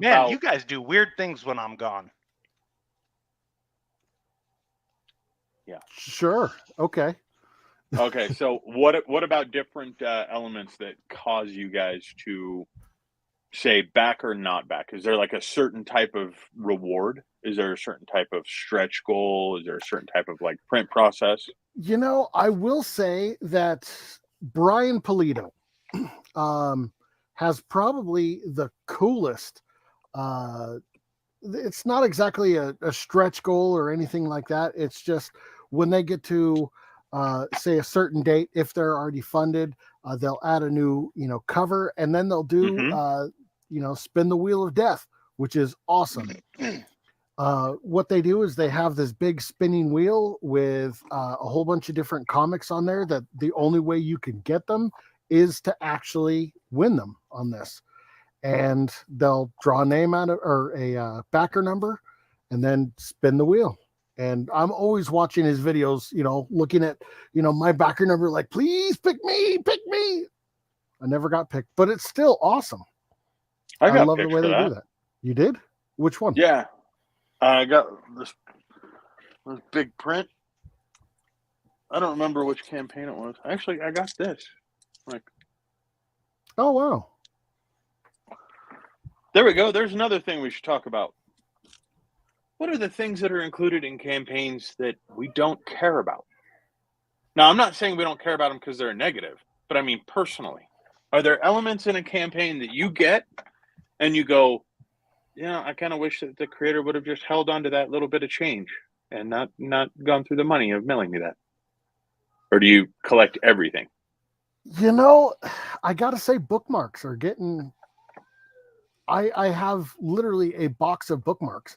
Speaker 3: Man, you guys do weird things when I'm gone.
Speaker 1: Yeah.
Speaker 2: Sure. Okay.
Speaker 1: Okay, so what about different elements that cause you guys to say back or not back? Is there like a certain type of reward? Is there a certain type of stretch goal? Is there a certain type of like print process?
Speaker 2: You know, I will say that Brian Polito has probably the coolest. It's not exactly a stretch goal or anything like that. It's just when they get to say a certain date, if they're already funded, they'll add a new, cover, and then they'll do, spin the wheel of death, which is awesome. What they do is they have this big spinning wheel with a whole bunch of different comics on there that the only way you can get them is to actually win them on this. And they'll draw a name out of, or a backer number, and then spin the wheel. And I'm always watching his videos, looking at, my backer number, like, please pick me. I never got picked, but it's still awesome.
Speaker 1: I
Speaker 2: I
Speaker 1: got
Speaker 2: love the
Speaker 1: picks
Speaker 2: way
Speaker 1: for
Speaker 2: they do
Speaker 1: that.
Speaker 2: that. You did? Which one?
Speaker 1: Yeah, I got this big print. I don't remember which campaign it was. Actually, I got this. Like,
Speaker 2: Oh wow.
Speaker 1: there we go. There's another thing we should talk about. What are the things that are included in campaigns that we don't care about? Now, I'm not saying we don't care about them because they're negative, but I mean personally. Are there elements in a campaign that you get and you go, yeah, I kind of wish that the creator would have just held on to that little bit of change and not gone through the money of mailing me that? Or do you collect everything?
Speaker 2: You know, I gotta say bookmarks are getting. I have literally a box of bookmarks.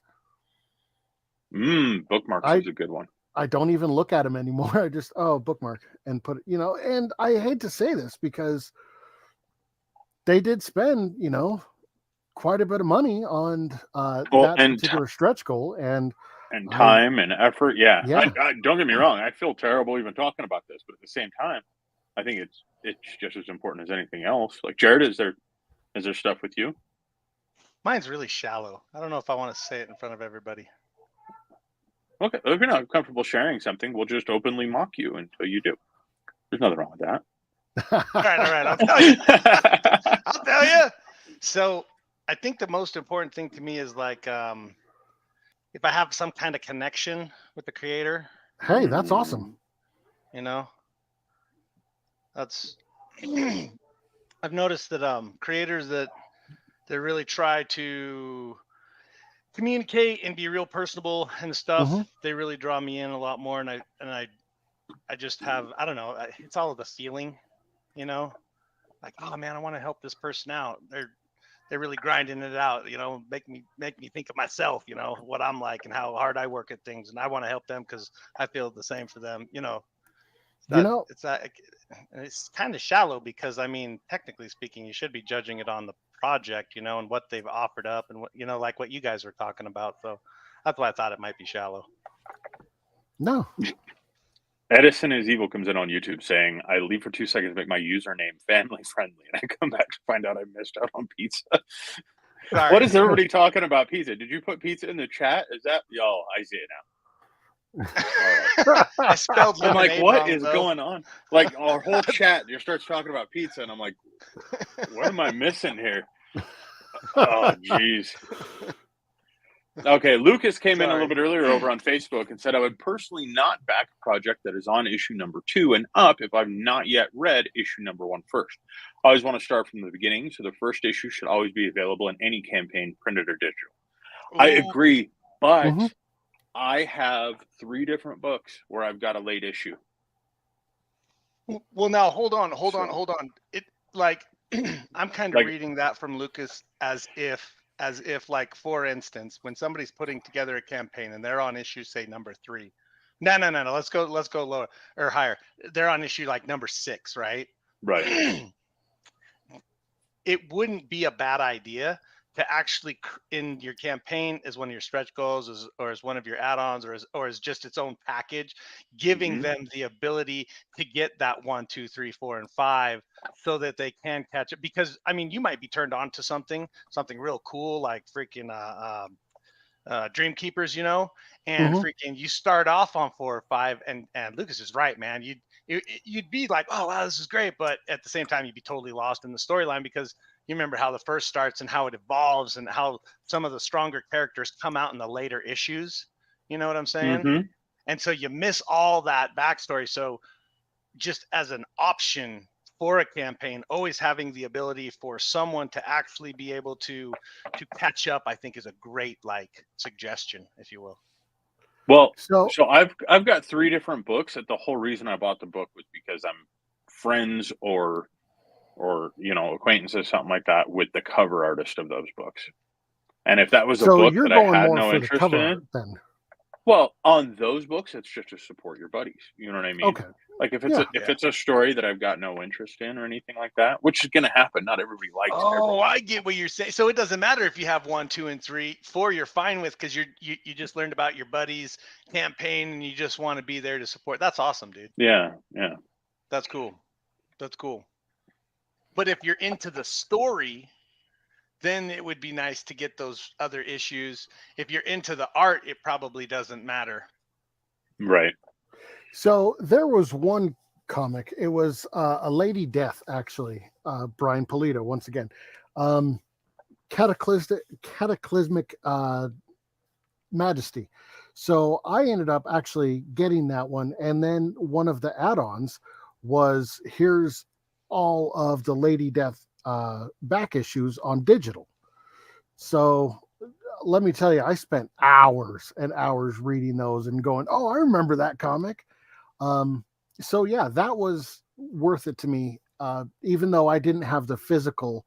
Speaker 1: Bookmarks
Speaker 2: I
Speaker 1: is a good one.
Speaker 2: I don't even look at them anymore. I just bookmark and put it. And I hate to say this because they did spend quite a bit of money on
Speaker 1: Well,
Speaker 2: that particular stretch goal, and I
Speaker 1: time and effort. Yeah,
Speaker 2: yeah.
Speaker 1: I don't get me wrong. I feel terrible even talking about this, but at the same time, I think it's just as important as anything else. Like Jared, is there stuff with you?
Speaker 3: Mine's really shallow. I don't know if I want to say it in front of everybody.
Speaker 1: Okay, if you're not comfortable sharing something, we'll just openly mock you until you do. There's nothing wrong with that.
Speaker 3: All right. I'll tell you. I'll tell you. So I think the most important thing to me is like if I have some kind of connection with the creator.
Speaker 2: Hey, that's awesome.
Speaker 3: That's I've noticed that creators that really try to communicate and be real personable and stuff,
Speaker 2: Mm-hmm.
Speaker 3: they really draw me in a lot more. And I just have, I don't know, it's all of the feeling, like, oh man, I want to help this person out. They're really grinding it out, make me think of myself, what I'm like and how hard I work at things. And I want to help them because I feel the same for them, it's kind of shallow because I mean, technically speaking, you should be judging it on the project, and what they've offered up and what, like what you guys were talking about. So that's why I thought it might be shallow.
Speaker 2: No.
Speaker 1: Edison is Evil comes in on YouTube saying, I leave for 2 seconds to make my username family friendly, and I come back to find out I missed out on pizza.
Speaker 3: Sorry.
Speaker 1: What is everybody talking about pizza? Did you put pizza in the chat? Is that I see it now.
Speaker 3: I spelled
Speaker 1: I'm like, what
Speaker 3: wrong,
Speaker 1: is
Speaker 3: though.
Speaker 1: going on? Like our whole chat just starts talking about pizza, and I'm like, what am I missing here? Oh, jeez. Okay, Lucas came in a little bit earlier over on Facebook and said, I would personally not back a project that is on issue number 2 and up if I've not yet read issue number 1 first. I always want to start from the beginning, so the first issue should always be available in any campaign, printed or digital. Ooh. I agree, but I have 3 different books where I've got a late issue.
Speaker 3: Well, now hold on. It like I'm kind of reading that from Lucas as if like, for instance, when somebody's putting together a campaign and they're on issue, say number 3. No. Let's go lower or higher. They're on issue like number 6, right?
Speaker 1: Right.
Speaker 3: It wouldn't be a bad idea to actually in your campaign as one of your stretch goals or as one of your add-ons or as just its own package, giving them the ability to get that 1, 2, 3, 4, and 5 so that they can catch it. Because I mean, you might be turned on to something real cool like freaking Dream Keepers, and freaking you start off on 4 or 5 and Lucas is right, man. You'd be like, oh wow, this is great, but at the same time you'd be totally lost in the storyline because you remember how the first starts and how it evolves and how some of the stronger characters come out in the later issues. You know what I'm saying? And so you miss all that backstory. So just as an option for a campaign, always having the ability for someone to actually be able to catch up, I think is a great suggestion, if you will.
Speaker 1: Well, so I've got 3 different books. That the whole reason I bought the book was because I'm friends or acquaintances, something like that, with the cover artist of those books. And if that was a book that I had no interest in,
Speaker 2: then.
Speaker 1: Well, on those books, it's just to support your buddies. You know what I mean?
Speaker 2: Okay.
Speaker 1: Like if it's a story that I've got no interest in or anything like that, which is going to happen. Not everybody likes.
Speaker 3: Oh, I get what you're saying. So it doesn't matter if you have 1, 2, and 3, 4. You're fine with because you just learned about your buddy's campaign and you just want to be there to support. That's awesome, dude.
Speaker 1: Yeah.
Speaker 3: That's cool. But if you're into the story, then it would be nice to get those other issues. If you're into the art, it probably doesn't matter.
Speaker 1: Right.
Speaker 2: So there was one comic. It was a Lady Death, actually. Brian Polito, once again. Cataclysmic Majesty. So I ended up actually getting that one. And then one of the add-ons was here's all of the Lady Death back issues on digital. So let me tell you, I spent hours and hours reading those and going, oh, I remember that comic. So yeah, that was worth it to me. Even though I didn't have the physical,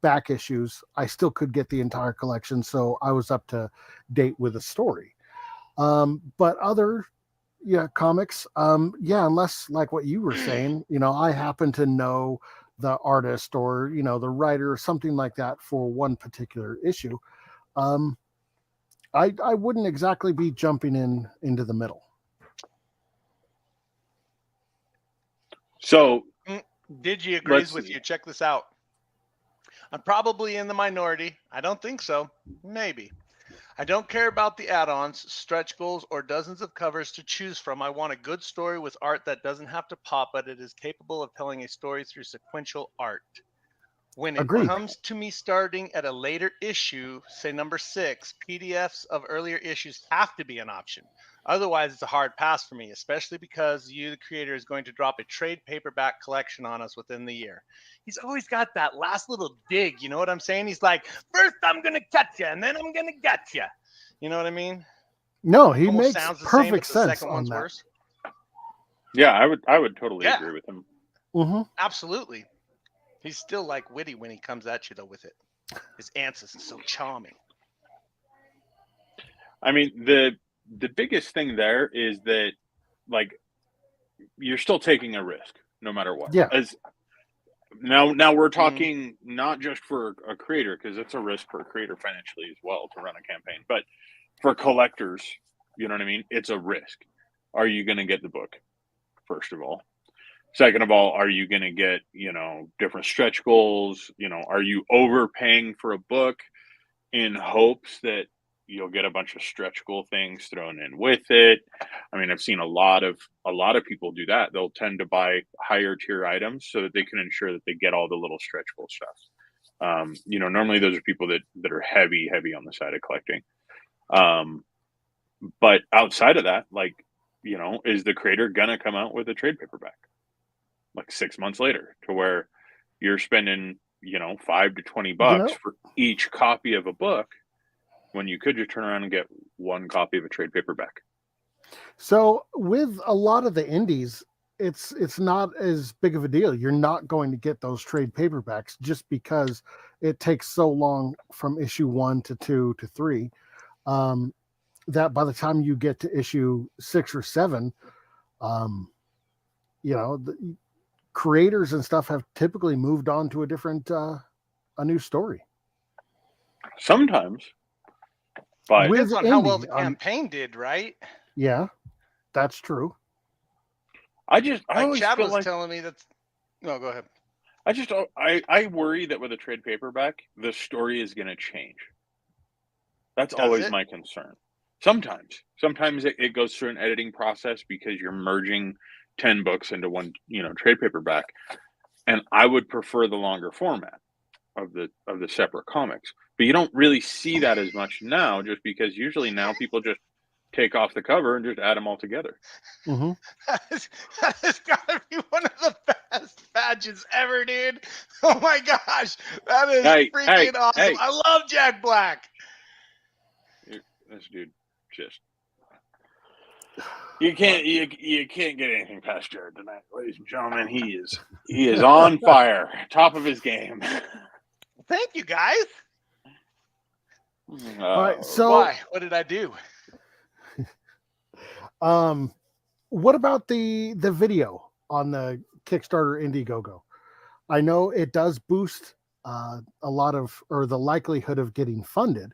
Speaker 2: back issues, I still could get the entire collection. So I was up to date with the story. But other, comics, unless like what you were saying, I happen to know the artist or, the writer or something like that for one particular issue. I wouldn't exactly be jumping into the middle.
Speaker 1: So
Speaker 3: Digi agrees with you. Check this out. I'm probably in the minority. I don't think so. Maybe. I don't care about the add-ons, stretch goals, or dozens of covers to choose from. I want a good story with art that doesn't have to pop, but it is capable of telling a story through sequential art. When it
Speaker 2: Agreed.
Speaker 3: comes to me starting at a later issue, say number 6, PDFs of earlier issues have to be an option. Otherwise, it's a hard pass for me, especially because you, the creator, is going to drop a trade paperback collection on us within the year. He's always got that last little dig. You know what I'm saying? He's like, first I'm going to cut you, and then I'm going to gut you. You know what I mean?
Speaker 2: No, he
Speaker 3: Almost
Speaker 2: makes
Speaker 3: sounds the
Speaker 2: perfect
Speaker 3: same, but the
Speaker 2: sense
Speaker 3: second
Speaker 2: on
Speaker 3: one's
Speaker 2: that.
Speaker 3: worse.
Speaker 1: yeah, I would totally
Speaker 3: Yeah.
Speaker 1: agree with him.
Speaker 2: Mm-hmm.
Speaker 3: Absolutely. He's still like witty when he comes at you, though, with it. His answers are so charming.
Speaker 1: I mean, the biggest thing there is that, like, you're still taking a risk no matter what.
Speaker 2: Yeah.
Speaker 1: As now we're talking not just for a creator, because it's a risk for a creator financially as well to run a campaign, but for collectors, you know what I mean? It's a risk. Are you going to get the book? First of all. Second of all, are you going to get, different stretch goals? Are you overpaying for a book in hopes that you'll get a bunch of stretch goal things thrown in with it? I mean, I've seen a lot of people do that. They'll tend to buy higher tier items so that they can ensure that they get all the little stretch goal stuff. Normally those are people that are heavy on the side of collecting. But outside of that, is the creator gonna come out with a trade paperback like 6 months later, to where you're spending, $5 to $20 for each copy of a book, when you could just turn around and get one copy of a trade paperback?
Speaker 2: So with a lot of the indies, it's not as big of a deal. You're not going to get those trade paperbacks just because it takes so long from issue 1 to 2 to 3, that by the time you get to issue 6 or 7, the creators and stuff have typically moved on to a new story.
Speaker 1: Sometimes, but
Speaker 3: depends on how well the campaign did, right?
Speaker 2: Yeah, that's true.
Speaker 1: I always
Speaker 3: Chad
Speaker 1: feel
Speaker 3: was
Speaker 1: like,
Speaker 3: telling me that. No, go ahead.
Speaker 1: I worry that with a trade paperback, the story is going to change. That's
Speaker 3: Does
Speaker 1: always
Speaker 3: it?
Speaker 1: my concern. Sometimes it goes through an editing process because you're merging 10 books into one, trade paperback. And I would prefer the longer format of the separate comics. But you don't really see that as much now, just because usually now people just take off the cover and just add them all together.
Speaker 2: Mm-hmm.
Speaker 3: That has got to be one of the best badges ever, dude. Oh my gosh, that is freaking awesome.
Speaker 1: Hey.
Speaker 3: I love Jack Black.
Speaker 1: This dude just, you can't get anything past Jared tonight, ladies and gentlemen. He is on fire, top of his game.
Speaker 3: Thank you, guys.
Speaker 2: All right, so
Speaker 3: why? What did I do?
Speaker 2: What about the video on the Kickstarter Indiegogo? I know it does boost a lot of, or the likelihood of getting funded.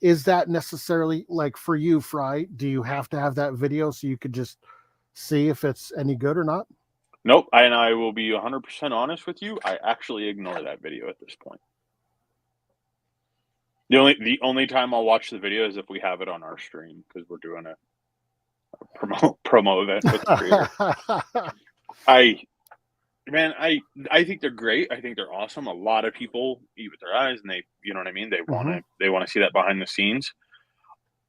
Speaker 2: Is that necessarily, like, for you, Fry? Do you have to have that video so you could just see if it's any good or not?
Speaker 1: Nope. And I will be 100% honest with you. I actually ignore that video at this point. The only time I'll watch the video is if we have it on our stream because we're doing a promo event with the creator. I think they're great. I think they're awesome. A lot of people eat with their eyes, and they, you know what I mean. They want to see that behind the scenes.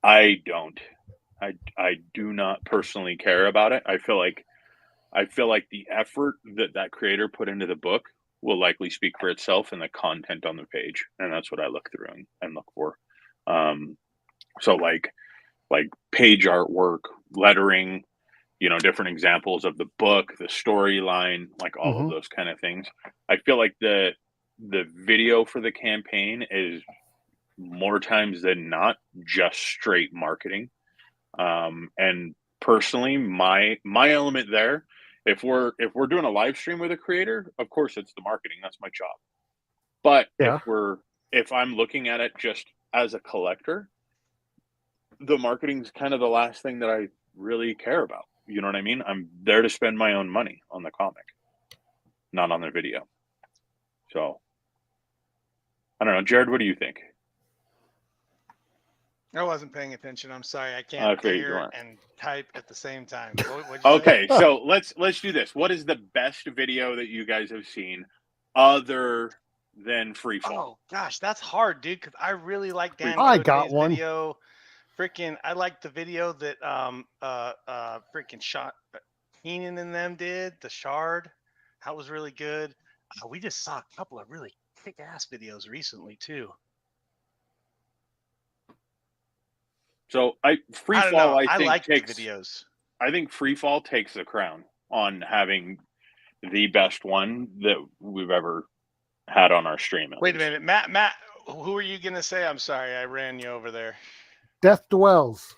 Speaker 1: I don't. I do not personally care about it. I feel like the effort that creator put into the book will likely speak for itself in the content on the page, and that's what I look through and look for. So like page artwork, lettering, different examples of the book, the storyline, like all of those kind of things. I feel like the video for the campaign is more times than not just straight marketing. And personally, my element there, if we're doing a live stream with a creator, of course it's the marketing. That's my job. But if I'm looking at it just as a collector, the marketing's kind of the last thing that I really care about. You know what I mean? I'm there to spend my own money on the comic, not on the video. So I don't know, Jared, what do you think?
Speaker 3: I wasn't paying attention. I'm sorry. I can't hear and type at the same time.
Speaker 1: Okay, so let's do this. What is the best video that you guys have seen other than Freefall?
Speaker 3: Oh gosh, that's hard, dude. Because I really like Dan
Speaker 2: I got
Speaker 3: Code's
Speaker 2: one.
Speaker 3: video. I like the video that shot Keenan and them did, the Shard. That was really good. We just saw a couple of really kick-ass videos recently too.
Speaker 1: So I think
Speaker 3: like the videos.
Speaker 1: I think Freefall takes the crown on having the best one that we've ever had on our stream.
Speaker 3: Wait a minute, Matt, who are you gonna say? I'm sorry, I ran you over there.
Speaker 2: Death Dwells.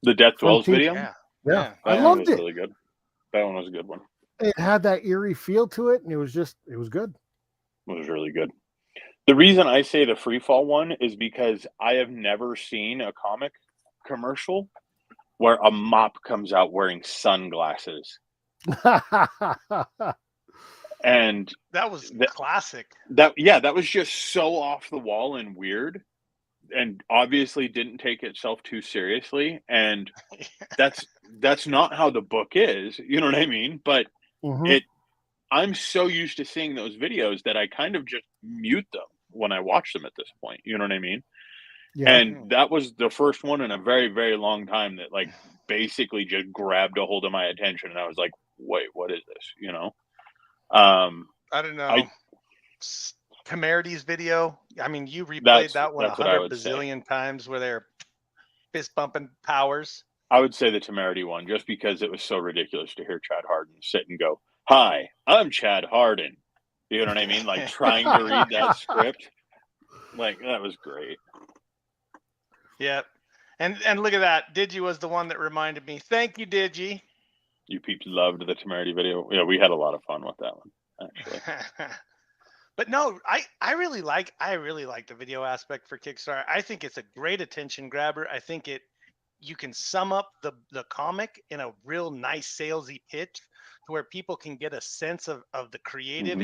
Speaker 1: The Death Dwells video?
Speaker 2: Yeah. I loved it.
Speaker 1: Really good. That one was a good one.
Speaker 2: It had that eerie feel to it, and it was good.
Speaker 1: It was really good. The reason I say the Freefall one is because I have never seen a comic commercial where a mop comes out wearing sunglasses. And
Speaker 3: that was classic.
Speaker 1: That was just so off the wall and weird, and obviously didn't take itself too seriously. And that's not how the book is, you know what I mean? But I'm so used to seeing those videos that I kind of just mute them when I watch them at this point, you know what I mean? Yeah. And that was the first one in a very, very long time that like basically just grabbed a hold of my attention, and I was like, wait, what is this, you know?
Speaker 3: I don't know. Temerity's video, I mean, you replayed that one 100 bazillion times where they're fist bumping powers.
Speaker 1: I would say the Temerity one, just because it was so ridiculous to hear Chad Hardin sit and go, "Hi, I'm Chad Hardin." You know what I mean? Like trying to read that script. Like, that was great.
Speaker 3: Yep. And look at that. Digi was the one that reminded me. Thank you, Digi.
Speaker 1: You peeps loved the Temerity video. Yeah, we had a lot of fun with that one, actually.
Speaker 3: But no, I really like the video aspect for Kickstarter. I think it's a great attention grabber. I think you can sum up the comic in a real nice salesy pitch to where people can get a sense of the creative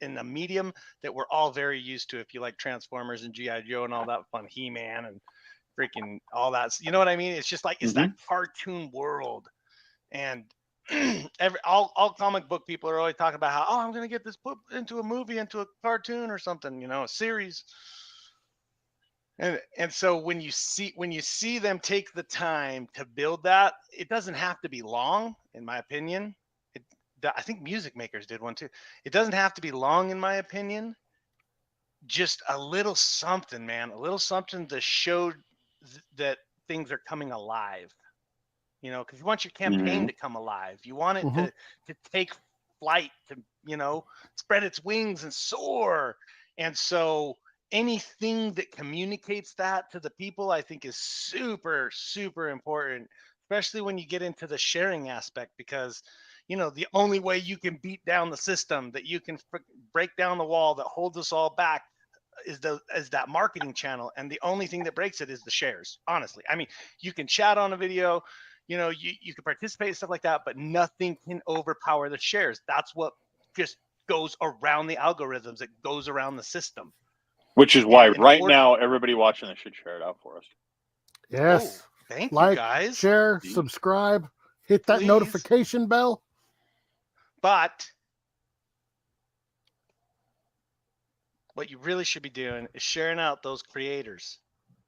Speaker 3: in a medium that we're all very used to. If you like Transformers and G.I. Joe and all that fun, He-Man and freaking all that, you know what I mean? It's just like it's that cartoon world. And all comic book people are always talking about how, I'm going to get this put into a movie, into a cartoon or something, a series. And so when you see them take the time to build that, it doesn't have to be long, in my opinion. I think Music Makers did one too. It doesn't have to be long, in my opinion. Just a little something, man, a little something to show that things are coming alive. Because you want your campaign to come alive. You want it to take flight, to, spread its wings and soar. And so anything that communicates that to the people, I think is super, super important, especially when you get into the sharing aspect, because, the only way you can beat down the system, that you can break down the wall that holds us all back is that marketing channel. And the only thing that breaks it is the shares, honestly. I mean, you can chat on a video, you can participate and stuff like that, but nothing can overpower the shares. That's what just goes around the algorithms. It goes around the system.
Speaker 1: Which is why
Speaker 3: in
Speaker 1: right
Speaker 3: order-
Speaker 1: now everybody watching this should share it out for us.
Speaker 2: Yes.
Speaker 3: Oh, thank you,
Speaker 2: Like,
Speaker 3: guys.
Speaker 2: share, subscribe, hit that
Speaker 3: Please.
Speaker 2: notification bell.
Speaker 3: But what you really should be doing is sharing out those creators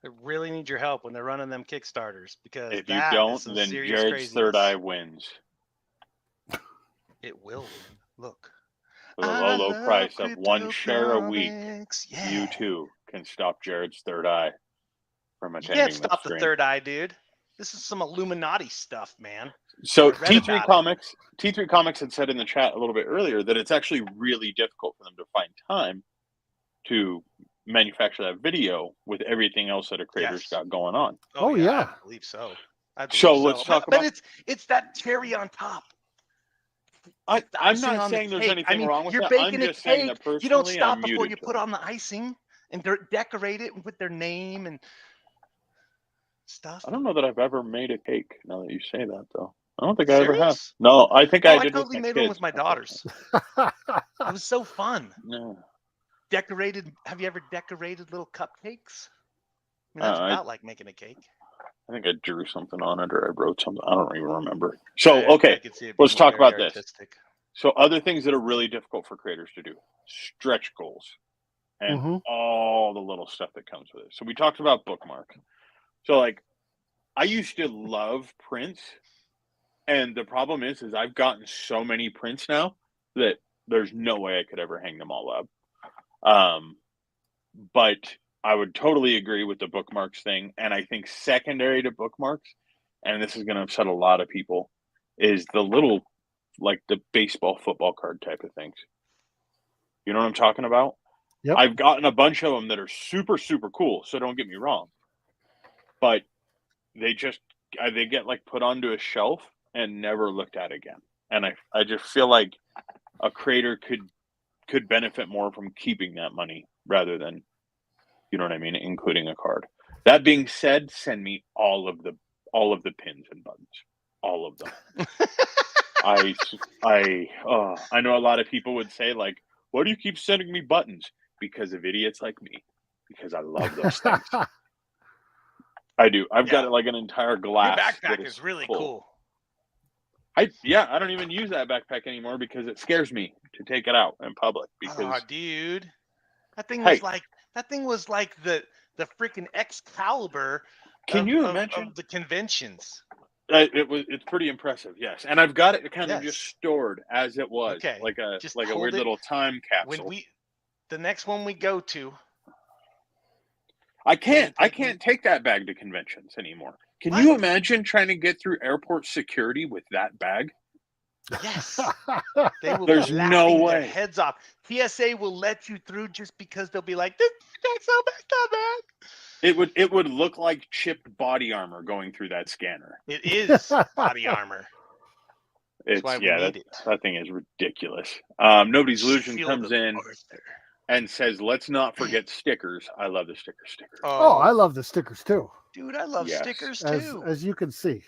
Speaker 3: that really need your help when they're running them Kickstarters, because
Speaker 1: If you
Speaker 3: that
Speaker 1: don't,
Speaker 3: is some
Speaker 1: then
Speaker 3: serious
Speaker 1: Jared's third eye
Speaker 3: craziness.
Speaker 1: wins
Speaker 3: It will win. Look.
Speaker 1: for the
Speaker 3: I
Speaker 1: low
Speaker 3: love
Speaker 1: price of 1 share a week.
Speaker 3: cryptocomics. Yeah.
Speaker 1: You too can stop Jared's third eye from
Speaker 3: You can't
Speaker 1: attending the
Speaker 3: stop the
Speaker 1: stream.
Speaker 3: third eye, dude. This is some Illuminati stuff, man.
Speaker 1: So
Speaker 3: I read
Speaker 1: T3
Speaker 3: about
Speaker 1: Comics, T3 Comics had said in the chat a little bit earlier that it's actually really difficult for them to find time to manufacture that video with everything else that a creator's
Speaker 3: Yes.
Speaker 1: got going on.
Speaker 2: Oh, yeah.
Speaker 3: I believe so. I believe
Speaker 1: So let's talk
Speaker 3: but
Speaker 1: about.
Speaker 3: it's that cherry on top.
Speaker 1: I'm
Speaker 3: Icing
Speaker 1: not
Speaker 3: on the
Speaker 1: saying there's
Speaker 3: cake.
Speaker 1: anything
Speaker 3: I mean,
Speaker 1: wrong with
Speaker 3: you're
Speaker 1: that. I'm
Speaker 3: baking a
Speaker 1: just saying
Speaker 3: cake.
Speaker 1: that personally,
Speaker 3: You don't stop
Speaker 1: I'm
Speaker 3: before
Speaker 1: muted
Speaker 3: you
Speaker 1: to
Speaker 3: put
Speaker 1: it.
Speaker 3: on the icing and decorate it with their name and stuff.
Speaker 1: I don't know that I've ever made a cake. Now that you say that, though, I don't think I ever have.
Speaker 3: Serious?
Speaker 1: No, I think I
Speaker 3: I
Speaker 1: did
Speaker 3: totally
Speaker 1: with my
Speaker 3: made
Speaker 1: kids.
Speaker 3: one with my daughters. It was so fun.
Speaker 1: No.
Speaker 3: Decorated. Have you ever decorated little cupcakes? I mean, that's about like making a cake.
Speaker 1: I think I drew something on it or I wrote something. I don't even remember. So,
Speaker 3: I
Speaker 1: okay,
Speaker 3: could see it
Speaker 1: let's
Speaker 3: being
Speaker 1: talk
Speaker 3: very
Speaker 1: about this.
Speaker 3: artistic.
Speaker 1: So other things that are really difficult for creators to do, stretch goals and all the little stuff that comes with it. So we talked about bookmark. So like I used to love prints, and the problem is I've gotten so many prints now that there's no way I could ever hang them all up. But I would totally agree with the bookmarks thing. And I think secondary to bookmarks, and this is going to upset a lot of people, is the little, like the baseball, football card type of things. You know what I'm talking about?
Speaker 2: Yep.
Speaker 1: I've gotten a bunch of them that are super, super cool. So don't get me wrong. But they just, they get like put onto a shelf and never looked at again. And I just feel like a creator could benefit more from keeping that money rather than, you know what I mean, including a card. That being said, send me all of the pins and buttons, all of them. I know a lot of people would say like, why do you keep sending me buttons? Because of idiots like me. Because I love those things. I do. I've got like an entire glass.
Speaker 3: Your backpack is really cool.
Speaker 1: I don't even use that backpack anymore because it scares me to take it out in public. Because
Speaker 3: dude, that thing was like the freaking Excalibur.
Speaker 1: Can you imagine
Speaker 3: of the conventions?
Speaker 1: It's pretty impressive, yes. And I've got it kind of just stored as it was, like a weird little time capsule.
Speaker 3: The next one we go to,
Speaker 1: I can't take that bag to conventions anymore. Can you imagine trying to get through airport security with that bag?
Speaker 3: Yes. They will
Speaker 1: There's
Speaker 3: be
Speaker 1: no way.
Speaker 3: Their heads off. TSA will let you through just because they'll be like, this is so messed up, man.
Speaker 1: It would look like chipped body armor going through that scanner.
Speaker 3: It is body armor.
Speaker 1: That thing is ridiculous. Nobody's Illusion comes in and says, let's not forget stickers. I love the stickers.
Speaker 2: Oh, I love the stickers too.
Speaker 3: Dude, I love stickers too.
Speaker 2: As you can see.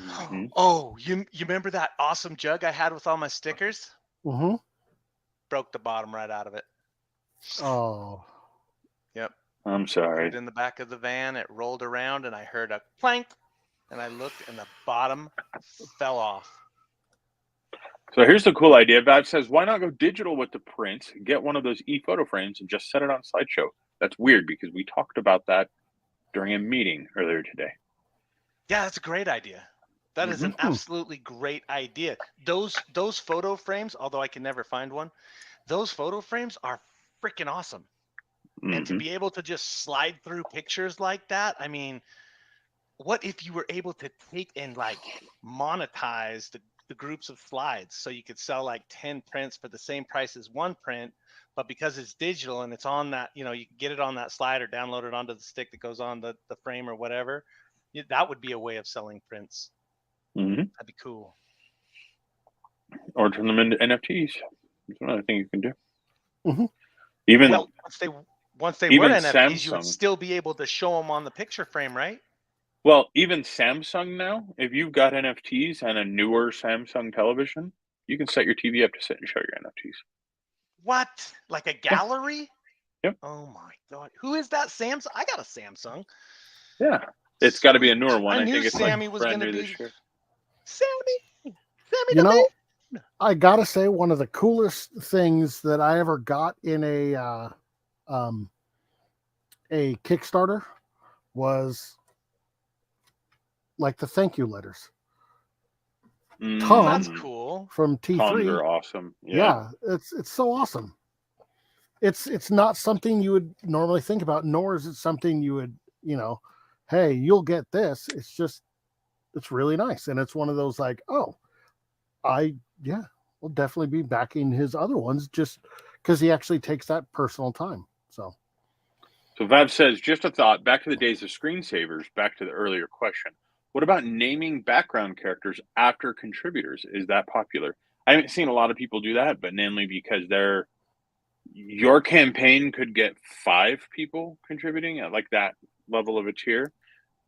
Speaker 1: Mm-hmm.
Speaker 3: Oh, you remember that awesome jug I had with all my stickers?
Speaker 2: Mm-hmm.
Speaker 3: Broke the bottom right out of it.
Speaker 2: Oh.
Speaker 3: Yep.
Speaker 1: I'm sorry.
Speaker 3: Put it in the back of the van. It rolled around, and I heard a clank, and I looked, and the bottom fell off.
Speaker 1: So here's the cool idea. Vav says, why not go digital with the prints, get one of those e-photo frames, and just set it on Slideshow? That's weird because we talked about that during a meeting earlier today.
Speaker 3: Yeah, that's a great idea. That is an absolutely great idea. Those photo frames, although I can never find one, those photo frames are freaking awesome. And to be able to just slide through pictures like that, I mean, what if you were able to take and like monetize the groups of slides so you could sell like 10 prints for the same price as one print, but because it's digital and it's on that, you can get it on that slide or download it onto the stick that goes on the frame or whatever. That would be a way of selling prints. That'd be cool.
Speaker 1: Or turn them into NFTs. That's another thing you can do.
Speaker 2: Mm-hmm.
Speaker 3: Once they were NFTs, Samsung, you would still be able to show them on the picture frame, right?
Speaker 1: Well, even Samsung now, if you've got NFTs and a newer Samsung television, you can set your TV up to sit and show your NFTs.
Speaker 3: What? Like a gallery?
Speaker 1: Yep.
Speaker 3: Oh my God. Who is that? Samsung? I got a Samsung.
Speaker 1: Yeah. It's got to be a
Speaker 3: Sweet.
Speaker 1: newer one.
Speaker 3: I
Speaker 1: I
Speaker 3: knew
Speaker 1: think it's
Speaker 3: Sammy
Speaker 1: like
Speaker 3: was
Speaker 1: brand
Speaker 3: going to
Speaker 1: new
Speaker 3: be
Speaker 1: this year.
Speaker 3: Sammy. Sammy
Speaker 2: You
Speaker 3: the
Speaker 2: know,
Speaker 3: man.
Speaker 2: I gotta say, one of the coolest things that I ever got in a Kickstarter was like the thank you letters.
Speaker 3: That's
Speaker 2: Tom
Speaker 3: cool.
Speaker 2: from
Speaker 1: Toms
Speaker 2: T3.
Speaker 1: are awesome.
Speaker 2: Yeah, it's so awesome. It's not something you would normally think about, nor is it something you would, hey, you'll get this. It's really nice. And it's one of those like, oh, will definitely be backing his other ones just because he actually takes that personal time. So
Speaker 1: Vav says, just a thought, back to the days of screensavers, back to the earlier question. What about naming background characters after contributors? Is that popular? I haven't seen a lot of people do that, but mainly because your campaign could get 5 people contributing at like that level of a tier,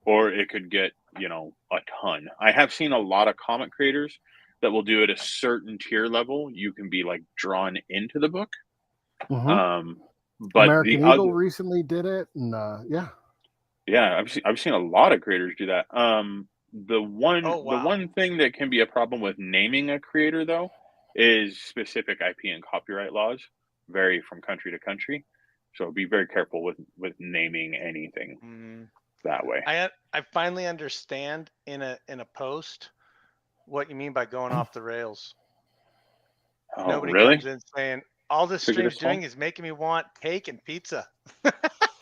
Speaker 1: or it could get, a ton. I have seen a lot of comic creators that will do it a certain tier level. You can be like drawn into the book. But
Speaker 2: American
Speaker 1: the
Speaker 2: Eagle
Speaker 1: other,
Speaker 2: recently did it, and
Speaker 1: yeah, I've seen a lot of creators do that. The
Speaker 3: Oh, wow.
Speaker 1: one thing that can be a problem with naming a creator though is specific IP and copyright laws vary from country to country, so be very careful with naming anything that way.
Speaker 3: I finally understand in a post what you mean by going off the rails.
Speaker 1: Oh,
Speaker 3: Nobody
Speaker 1: really?
Speaker 3: comes in saying all this
Speaker 1: Figured
Speaker 3: stream's
Speaker 1: this one?
Speaker 3: doing is making me want cake and pizza.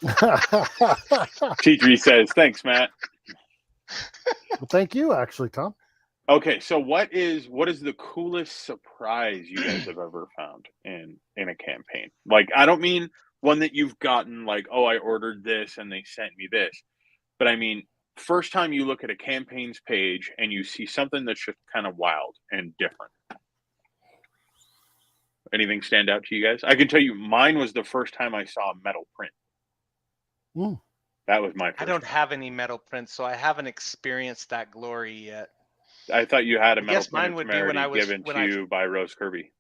Speaker 1: T3 says, thanks, Matt.
Speaker 2: Well, thank you, actually, Tom.
Speaker 1: Okay, so what is the coolest surprise you guys have ever found in a campaign? Like, I don't mean one that you've gotten like, oh, I ordered this and they sent me this. But I mean, first time you look at a campaigns page and you see something that's just kind of wild and different. Anything stand out to you guys? I can tell you mine was the first time I saw a metal print. That was my first
Speaker 3: I don't
Speaker 1: time.
Speaker 3: have any metal prints, so I haven't experienced that glory yet.
Speaker 1: I thought you had a
Speaker 3: I
Speaker 1: metal
Speaker 3: guess
Speaker 1: print
Speaker 3: mine
Speaker 1: of
Speaker 3: would be when
Speaker 1: Temerity
Speaker 3: I was
Speaker 1: given
Speaker 3: when
Speaker 1: to
Speaker 3: I
Speaker 1: you by Rose Kirby.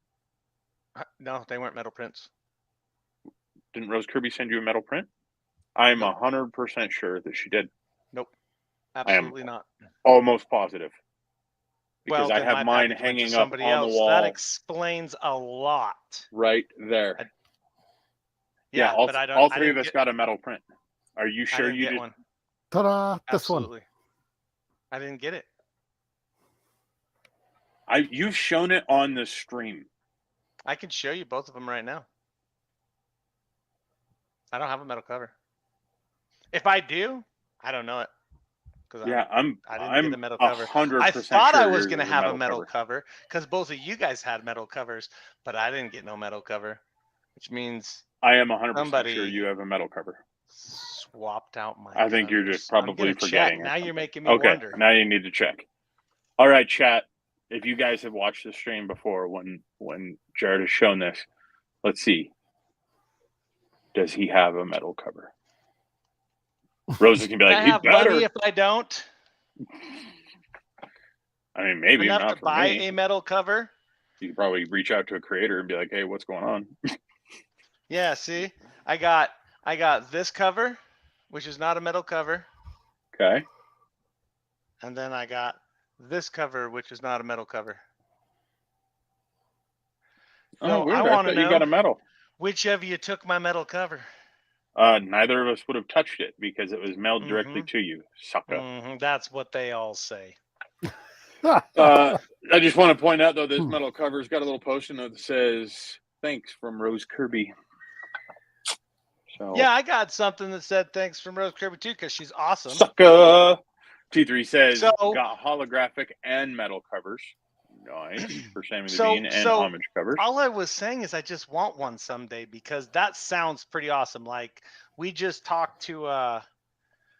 Speaker 3: no, they weren't metal prints.
Speaker 1: Didn't Rose Kirby send you a metal print? I'm
Speaker 3: Nope.
Speaker 1: 100% sure that she did.
Speaker 3: Nope. Absolutely not.
Speaker 1: Almost positive. Because
Speaker 3: Well,
Speaker 1: I
Speaker 3: then
Speaker 1: have
Speaker 3: my
Speaker 1: mine
Speaker 3: package went to
Speaker 1: hanging up
Speaker 3: somebody
Speaker 1: on the
Speaker 3: else. That
Speaker 1: wall
Speaker 3: explains a lot.
Speaker 1: right there.
Speaker 3: Yeah,
Speaker 1: all,
Speaker 3: but I don't.
Speaker 1: all
Speaker 3: I
Speaker 1: three of
Speaker 3: didn't
Speaker 1: us got a metal print. Are you
Speaker 3: I
Speaker 1: sure
Speaker 3: didn't
Speaker 1: you
Speaker 3: get
Speaker 1: did?
Speaker 3: one.
Speaker 2: Ta-da! This one.
Speaker 3: Absolutely. I didn't get it.
Speaker 1: You've shown it on the stream.
Speaker 3: I can show you both of them right now. I don't have a metal cover. If I do, I don't know it.
Speaker 1: Yeah,
Speaker 3: I didn't get a metal cover.
Speaker 1: 100%
Speaker 3: I thought
Speaker 1: sure
Speaker 3: I was
Speaker 1: yours
Speaker 3: going to
Speaker 1: is
Speaker 3: have a metal cover because both of you guys had metal covers, but I didn't get no metal cover, which means
Speaker 1: I am 100%
Speaker 3: somebody
Speaker 1: sure you have a metal cover.
Speaker 3: swapped out my
Speaker 1: I think you're
Speaker 3: covers.
Speaker 1: just probably
Speaker 3: I'm
Speaker 1: forgetting.
Speaker 3: check. Now you're making me
Speaker 1: okay,
Speaker 3: wonder.
Speaker 1: now you need to check. All right, chat. If you guys have watched the stream before when Jared has shown this, let's see. Does he have a metal cover? Rose is gonna be like,
Speaker 3: I
Speaker 1: he
Speaker 3: have
Speaker 1: better.
Speaker 3: money if I don't.
Speaker 1: I mean, maybe
Speaker 3: Enough
Speaker 1: not
Speaker 3: to
Speaker 1: for
Speaker 3: buy
Speaker 1: me.
Speaker 3: a metal cover.
Speaker 1: You could probably reach out to a creator and be like, hey, what's going on?
Speaker 3: Yeah, see, I got this cover, which is not a metal cover.
Speaker 1: Okay.
Speaker 3: And then I got this cover, which is not a metal cover. So
Speaker 1: weird.
Speaker 3: I
Speaker 1: I
Speaker 3: want to
Speaker 1: thought you got a
Speaker 3: know
Speaker 1: metal.
Speaker 3: which of you took my metal cover.
Speaker 1: Neither of us would have touched it because it was mailed directly to you, sucker.
Speaker 3: That's what they all say.
Speaker 1: I just want to point out, though, this metal cover's got a little post-it note that says, thanks from Rose Kirby. So
Speaker 3: yeah, I got something that said thanks from Rose Kirby, too, because she's awesome.
Speaker 1: Sucker! T3 says,
Speaker 3: So,
Speaker 1: got holographic and metal covers. Nice. For Sammy the Bean and homage covers.
Speaker 3: All I was saying is I just want one someday because that sounds pretty awesome. Like, we just talked to,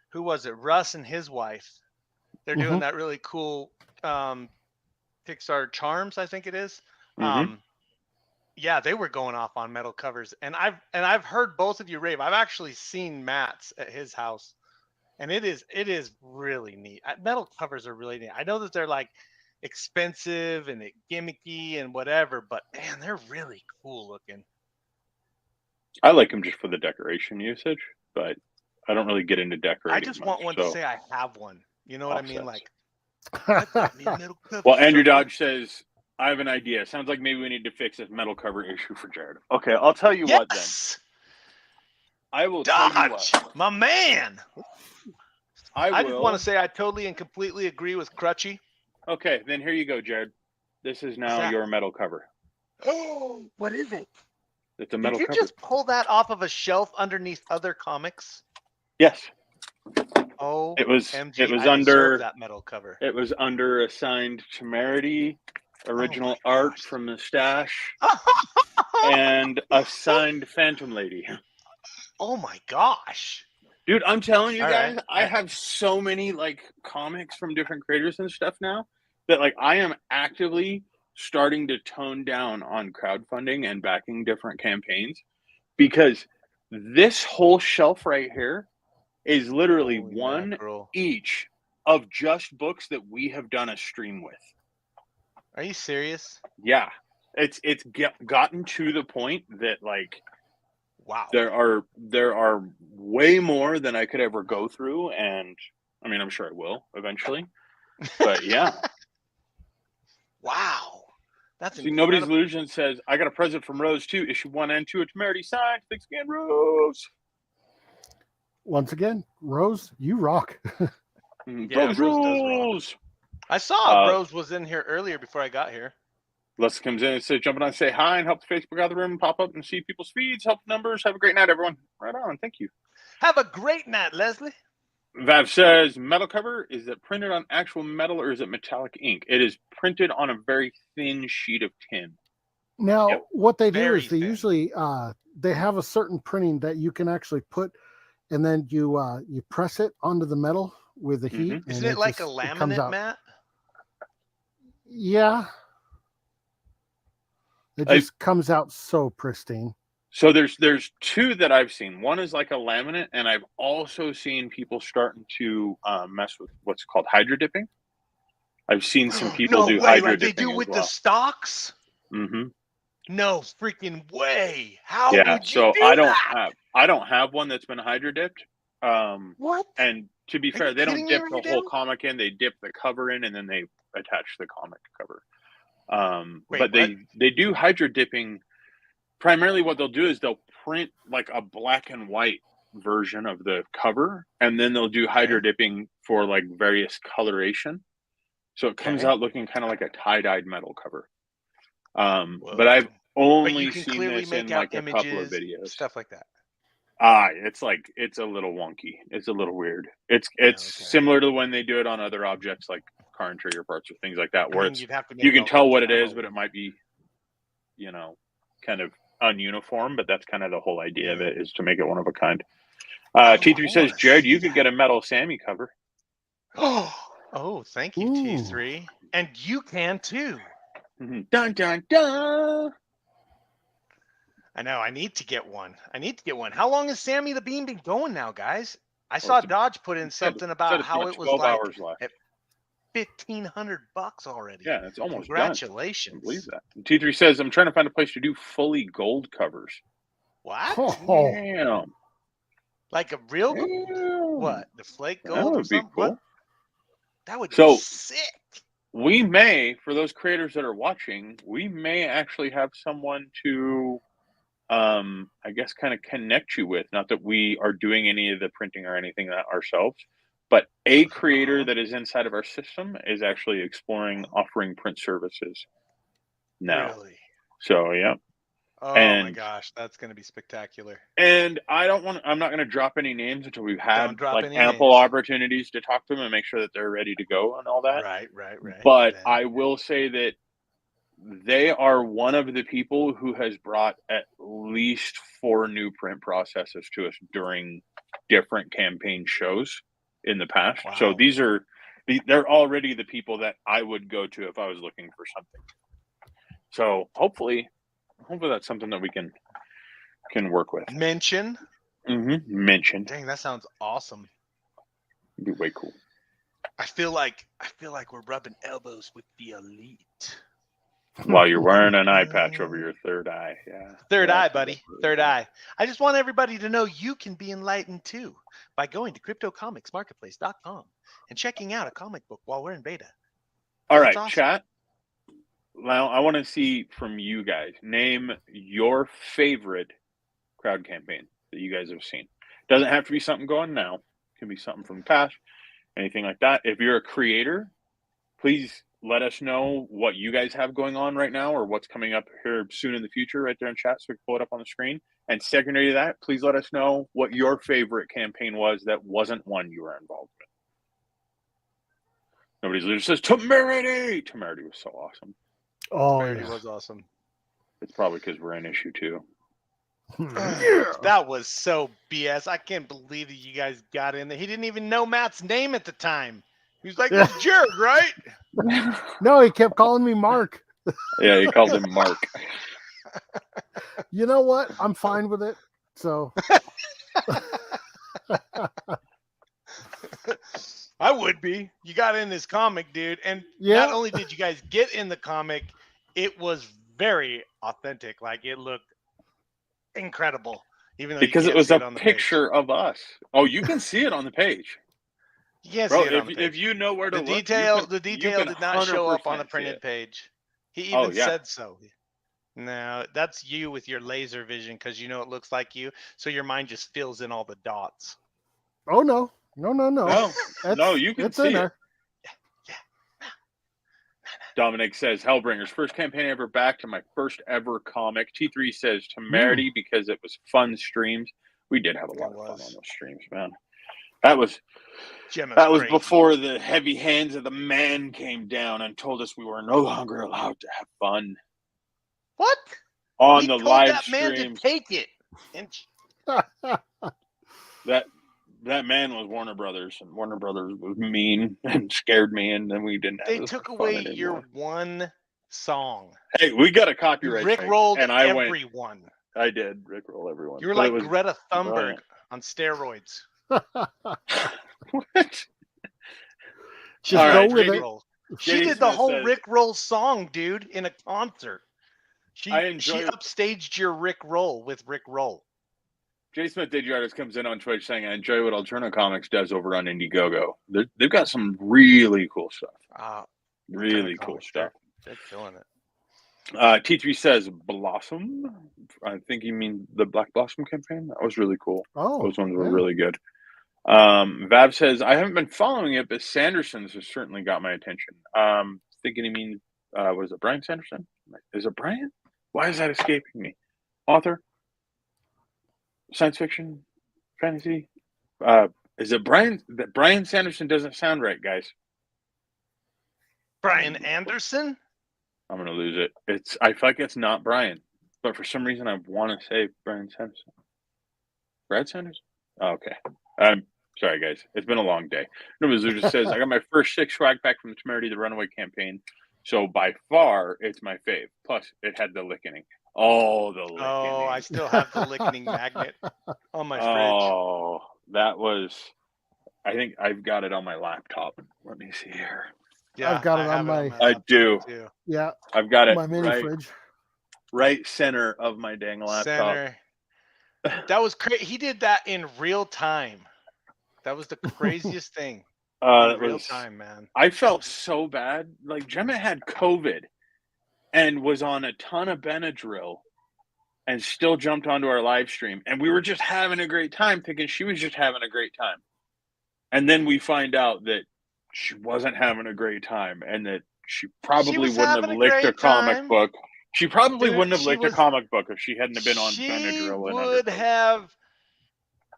Speaker 3: who was it? Russ and his wife. They're doing that really cool Kickstarter Charms, I think it is. Yeah, they were going off on metal covers, and I've heard both of you rave. I've actually seen Matt's at his house, and it is really neat. Metal covers are really neat. I know that they're like expensive and gimmicky and whatever, but man, they're really cool looking.
Speaker 1: I like them just for the decoration usage, but I don't really get into decorating.
Speaker 3: I just want one to say I have one. You know what I mean? Like, I bought me a metal cover.
Speaker 1: Well, Andrew Dodge says, I have an idea. Sounds like maybe we need to fix this metal cover issue for Jared. Okay, I'll tell you what then. I will
Speaker 3: Dodge,
Speaker 1: tell you what.
Speaker 3: my man. I just want to
Speaker 1: will.
Speaker 3: say I totally and completely agree with Crutchy.
Speaker 1: Okay, then here you go, Jared. This is now your metal cover.
Speaker 3: Oh, what is it?
Speaker 1: It's a metal
Speaker 3: Did you
Speaker 1: cover.
Speaker 3: just pull that off of a shelf underneath other comics?
Speaker 1: Yes.
Speaker 3: Oh,
Speaker 1: It was
Speaker 3: MG,
Speaker 1: I
Speaker 3: under
Speaker 1: deserve
Speaker 3: that metal cover.
Speaker 1: It was under assigned temerity, original art from the stash, and assigned Phantom Lady.
Speaker 3: Oh my gosh.
Speaker 1: Dude, I'm telling you
Speaker 3: All
Speaker 1: guys,
Speaker 3: right.
Speaker 1: I have so many like comics from different creators and stuff now that like I am actively starting to tone down on crowdfunding and backing different campaigns because this whole shelf right here is literally
Speaker 3: Holy
Speaker 1: one
Speaker 3: mackerel.
Speaker 1: each of just books that we have done a stream with.
Speaker 3: Are you serious?
Speaker 1: Yeah. It's gotten to the point that like
Speaker 3: wow.
Speaker 1: There are way more than I could ever go through, and I mean I'm sure I will eventually. But yeah.
Speaker 3: Wow. That's
Speaker 1: See, Nobody's Illusion says, I got a present from Rose too. Issue 1 and 2 of Temerity signed. Thanks again, Rose.
Speaker 2: Once again, Rose, you rock.
Speaker 3: Yeah, Rose does rock. I saw Rose was in here earlier before I got here.
Speaker 1: Les comes in and says, jumping on, say hi, and help the Facebook out of the room, pop up and see people's feeds, help numbers. Have a great night, everyone. Right on. Thank you.
Speaker 3: Have a great night, Leslie.
Speaker 1: Vav says, metal cover, is it printed on actual metal or is it metallic ink? It is printed on a very thin sheet of tin.
Speaker 2: Now, what they do is they usually they have a certain printing that you can actually put, and then you press it onto the metal with the heat.
Speaker 3: Isn't it like a laminate, Matt?
Speaker 2: Yeah. It just comes out so pristine.
Speaker 1: So there's two that I've seen. One is like a laminate, and I've also seen people starting to mess with what's called hydro dipping. I've seen some people do hydro dipping.
Speaker 3: They do with the stocks?
Speaker 1: Mm-hmm.
Speaker 3: No freaking way. How would you
Speaker 1: so
Speaker 3: do that?
Speaker 1: I don't have one that's been hydro dipped.
Speaker 3: What?
Speaker 1: And to be fair, they don't dip the whole comic in, they dip the cover in and then they attach the comic cover. But they do hydro dipping. Primarily what they'll do is they'll print like a black and white version of the cover, and then they'll do hydro dipping for like various coloration. So it comes out looking kind of like a tie-dyed metal cover. But I've only seen this in like a couple of videos.
Speaker 3: Stuff like that.
Speaker 1: It's a little wonky. It's a little weird. It's similar to when they do it on other objects like car interior parts or things like that, where you can tell what it is, but it might be, kind of ununiform, but that's kind of the whole idea of it, is to make it one of a kind. T3 says, Jared, you could get a metal Sammy cover.
Speaker 3: Oh, thank you, T3. And you can too.
Speaker 1: Dun, dun, dun.
Speaker 3: I know. I need to get one. How long has Sammy the Bean been going now, guys? I saw Dodge put in something about how it was like
Speaker 1: hours left.
Speaker 3: at $1,500 already.
Speaker 1: Yeah, it's almost
Speaker 3: Congratulations.
Speaker 1: Done. I believe that. And T3 says, I'm trying to find a place to do fully gold covers.
Speaker 3: What?
Speaker 1: Oh, damn.
Speaker 3: Like a real what? The flake gold
Speaker 1: that would
Speaker 3: or something?
Speaker 1: Be cool.
Speaker 3: What? That would be sick.
Speaker 1: We may, for those creators that are watching, we may actually have someone to I guess kind of connect you with. Not that we are doing any of the printing or anything that ourselves, but a creator that is inside of our system is actually exploring offering print services now.
Speaker 3: Really?
Speaker 1: So yeah.
Speaker 3: Oh my gosh, that's going to be spectacular.
Speaker 1: And I'm not going to drop any names until we've had like ample opportunities to talk to them and make sure that they're ready to go and all that.
Speaker 3: Right.
Speaker 1: But I will say that they are one of the people who has brought at least 4 new print processes to us during different campaign shows in the past. Wow. So they're already the people that I would go to if I was looking for something. So hopefully that's something that we can work with.
Speaker 3: Mention.
Speaker 1: Mention.
Speaker 3: Dang, that sounds awesome.
Speaker 1: It'd be way cool.
Speaker 3: I feel like we're rubbing elbows with the elite.
Speaker 1: While you're wearing an eye patch over your third eye. Yeah.
Speaker 3: Third
Speaker 1: Yeah,
Speaker 3: eye, buddy. Third eye. I just want everybody to know you can be enlightened too by going to cryptocomicsmarketplace.com and checking out a comic book while we're in beta.
Speaker 1: All
Speaker 3: That's
Speaker 1: right,
Speaker 3: awesome.
Speaker 1: chat. Now, I want to see from you guys. Name your favorite crowd campaign that you guys have seen. Doesn't have to be something going now. It can be something from the past, anything like that. If you're a creator, please let us know what you guys have going on right now or what's coming up here soon in the future right there in chat so we can pull it up on the screen. And secondary to that, please let us know what your favorite campaign was that wasn't one you were involved with. Nobody's literally says, Temerity! Temerity was so awesome.
Speaker 2: Oh,
Speaker 3: Temerity
Speaker 2: yeah.
Speaker 3: was awesome.
Speaker 1: It's probably because we're in issue 2.
Speaker 2: Yeah.
Speaker 3: That was so BS. I can't believe that you guys got in there. He didn't even know Matt's name at the time. He was like,
Speaker 2: Yeah.
Speaker 3: "It's Jared, right?"
Speaker 2: No, he kept calling me Mark.
Speaker 1: Yeah, he called him Mark.
Speaker 2: You know what? I'm fine with it. So
Speaker 3: I would be. You got in this comic, dude. And
Speaker 2: Yeah.
Speaker 3: not only did you guys get in the comic, it was very authentic. Like it looked incredible. Even though
Speaker 1: Because
Speaker 3: you
Speaker 1: it
Speaker 3: can't
Speaker 1: was
Speaker 3: see
Speaker 1: a
Speaker 3: it on the
Speaker 1: picture of us. Oh, you can see it on the page.
Speaker 3: page. You can't
Speaker 1: Bro,
Speaker 3: see it on the page.
Speaker 1: if you know where to
Speaker 3: The
Speaker 1: look,
Speaker 3: detail
Speaker 1: you can
Speaker 3: did not show up on the
Speaker 1: 100% see
Speaker 3: printed
Speaker 1: it.
Speaker 3: page. He
Speaker 1: Oh,
Speaker 3: even
Speaker 1: yeah.
Speaker 3: said so. No, that's you with your laser vision because you know it looks like you, so your mind just fills in all the dots.
Speaker 2: oh no. No.
Speaker 1: No, you can
Speaker 2: it's
Speaker 1: see
Speaker 2: in
Speaker 1: it.
Speaker 2: there.
Speaker 1: Dominic says, Hellbringers, first campaign ever back to my first ever comic. T3 says, Temerity, because it was fun streams. We did have a lot of fun on those streams, man. That was
Speaker 3: Crazy.
Speaker 1: before the heavy hands of the man came down and told us we were no longer allowed to have fun.
Speaker 3: What?
Speaker 1: On
Speaker 3: We
Speaker 1: the
Speaker 3: told
Speaker 1: live
Speaker 3: that man to
Speaker 1: streams.
Speaker 3: take it. And
Speaker 1: That man was Warner Brothers, and Warner Brothers was mean and scared me, and then we didn't have
Speaker 3: they
Speaker 1: as
Speaker 3: took
Speaker 1: much fun
Speaker 3: away your
Speaker 1: anymore.
Speaker 3: one song.
Speaker 1: Hey, we got a copyright
Speaker 3: Rick
Speaker 1: strike,
Speaker 3: rolled
Speaker 1: and I
Speaker 3: everyone.
Speaker 1: I did Rick roll everyone.
Speaker 3: You were
Speaker 1: but
Speaker 3: like
Speaker 1: it was
Speaker 3: Greta Thunberg
Speaker 1: brilliant.
Speaker 3: on steroids.
Speaker 1: What?
Speaker 2: Just
Speaker 1: All
Speaker 2: go
Speaker 1: right,
Speaker 2: with
Speaker 1: JD
Speaker 2: it.
Speaker 3: She
Speaker 1: JD
Speaker 3: did the
Speaker 1: Smith
Speaker 3: whole
Speaker 1: says,
Speaker 3: Rick Roll song, dude, in a concert. She upstaged your Rick Roll with Rick Roll.
Speaker 1: J. Smith Digiartist comes in on Twitch saying, I enjoy what Alterna Comics does over on Indiegogo. They've got some really cool stuff. Really cool stuff.
Speaker 3: They're killing it.
Speaker 1: T3 says Blossom. I think you mean the Black Blossom campaign. That was really cool.
Speaker 2: Oh,
Speaker 1: those ones were really good. Vav says, I haven't been following it, but Sanderson's has certainly got my attention. Thinking he means, was it Brian Sanderson? Is it Brian? Why is that escaping me? Author? Science fiction? Fantasy? Is it Brian? That Brian Sanderson doesn't sound right, guys.
Speaker 3: Brian Anderson?
Speaker 1: I'm gonna lose it. I feel like it's not Brian, but for some reason I want to say Brian Sanderson. Brad Sanderson? Oh, okay. I'm sorry, guys. It's been a long day. Nobuzu just says I got my first 6 swag pack from the Temerity the Runaway campaign, so by far it's my fave. Plus, it had the lickening. Oh, the lickening.
Speaker 3: Oh, I still have the lickening magnet on my fridge.
Speaker 1: Oh, that was. I think I've got it on my laptop. Let me see here.
Speaker 2: Yeah, I've got it on my.
Speaker 1: I do.
Speaker 3: Too.
Speaker 2: Yeah,
Speaker 1: I've got it
Speaker 2: my mini fridge.
Speaker 1: Right center of my dang laptop.
Speaker 3: That was crazy. He did that in real time. That was the craziest thing.
Speaker 1: In
Speaker 3: real time, man.
Speaker 1: I felt so bad. Like Gemma had COVID and was on a ton of Benadryl and still jumped onto our live stream. And we were just having a great time, thinking she was just having a great time. And then we find out that she wasn't having a great time and that she probably wouldn't have licked a comic book. She probably wouldn't have licked a comic book if she hadn't been on Benadryl.
Speaker 3: She would have.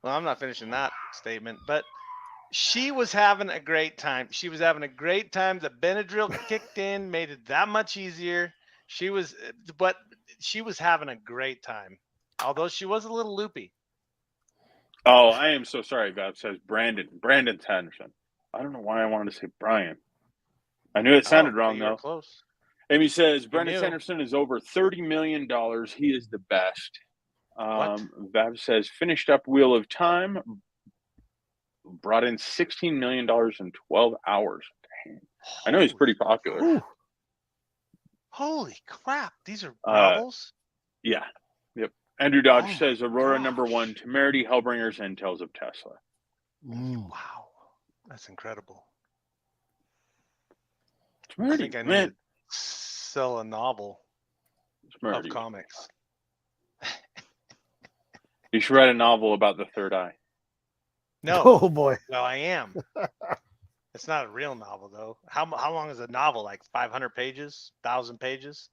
Speaker 3: Well, I'm not finishing that statement, but she was having a great time. She was having a great time. The Benadryl kicked in, made it that much easier. She was having a great time, although she was a little loopy.
Speaker 1: Oh, I am so sorry. Vav says Brandon Sanderson. I don't know why I wanted to say Brian. I knew it sounded wrong though.
Speaker 3: Close.
Speaker 1: Amy says Brandon Sanderson is over $30 million. He is the best. Vav says finished up Wheel of Time. Brought in $16 million in 12 hours. Dang. I know he's pretty popular.
Speaker 3: Holy crap! These are
Speaker 1: Uh,
Speaker 3: novels.
Speaker 1: Yeah. Yep. Andrew Dodge
Speaker 3: Oh
Speaker 1: says
Speaker 3: my
Speaker 1: Aurora
Speaker 3: gosh.
Speaker 1: #1, Temerity, Hellbringers, and Tales of Tesla.
Speaker 3: Wow, that's incredible. I
Speaker 1: Temerity,
Speaker 3: think I need
Speaker 1: man.
Speaker 3: to sell a novel of
Speaker 1: Temerity.
Speaker 3: comics.
Speaker 1: You should write a novel about the third eye.
Speaker 3: No.
Speaker 2: Oh boy.
Speaker 3: Well, I am. It's not a real novel though. How long is a novel? Like 500 pages, 1,000 pages?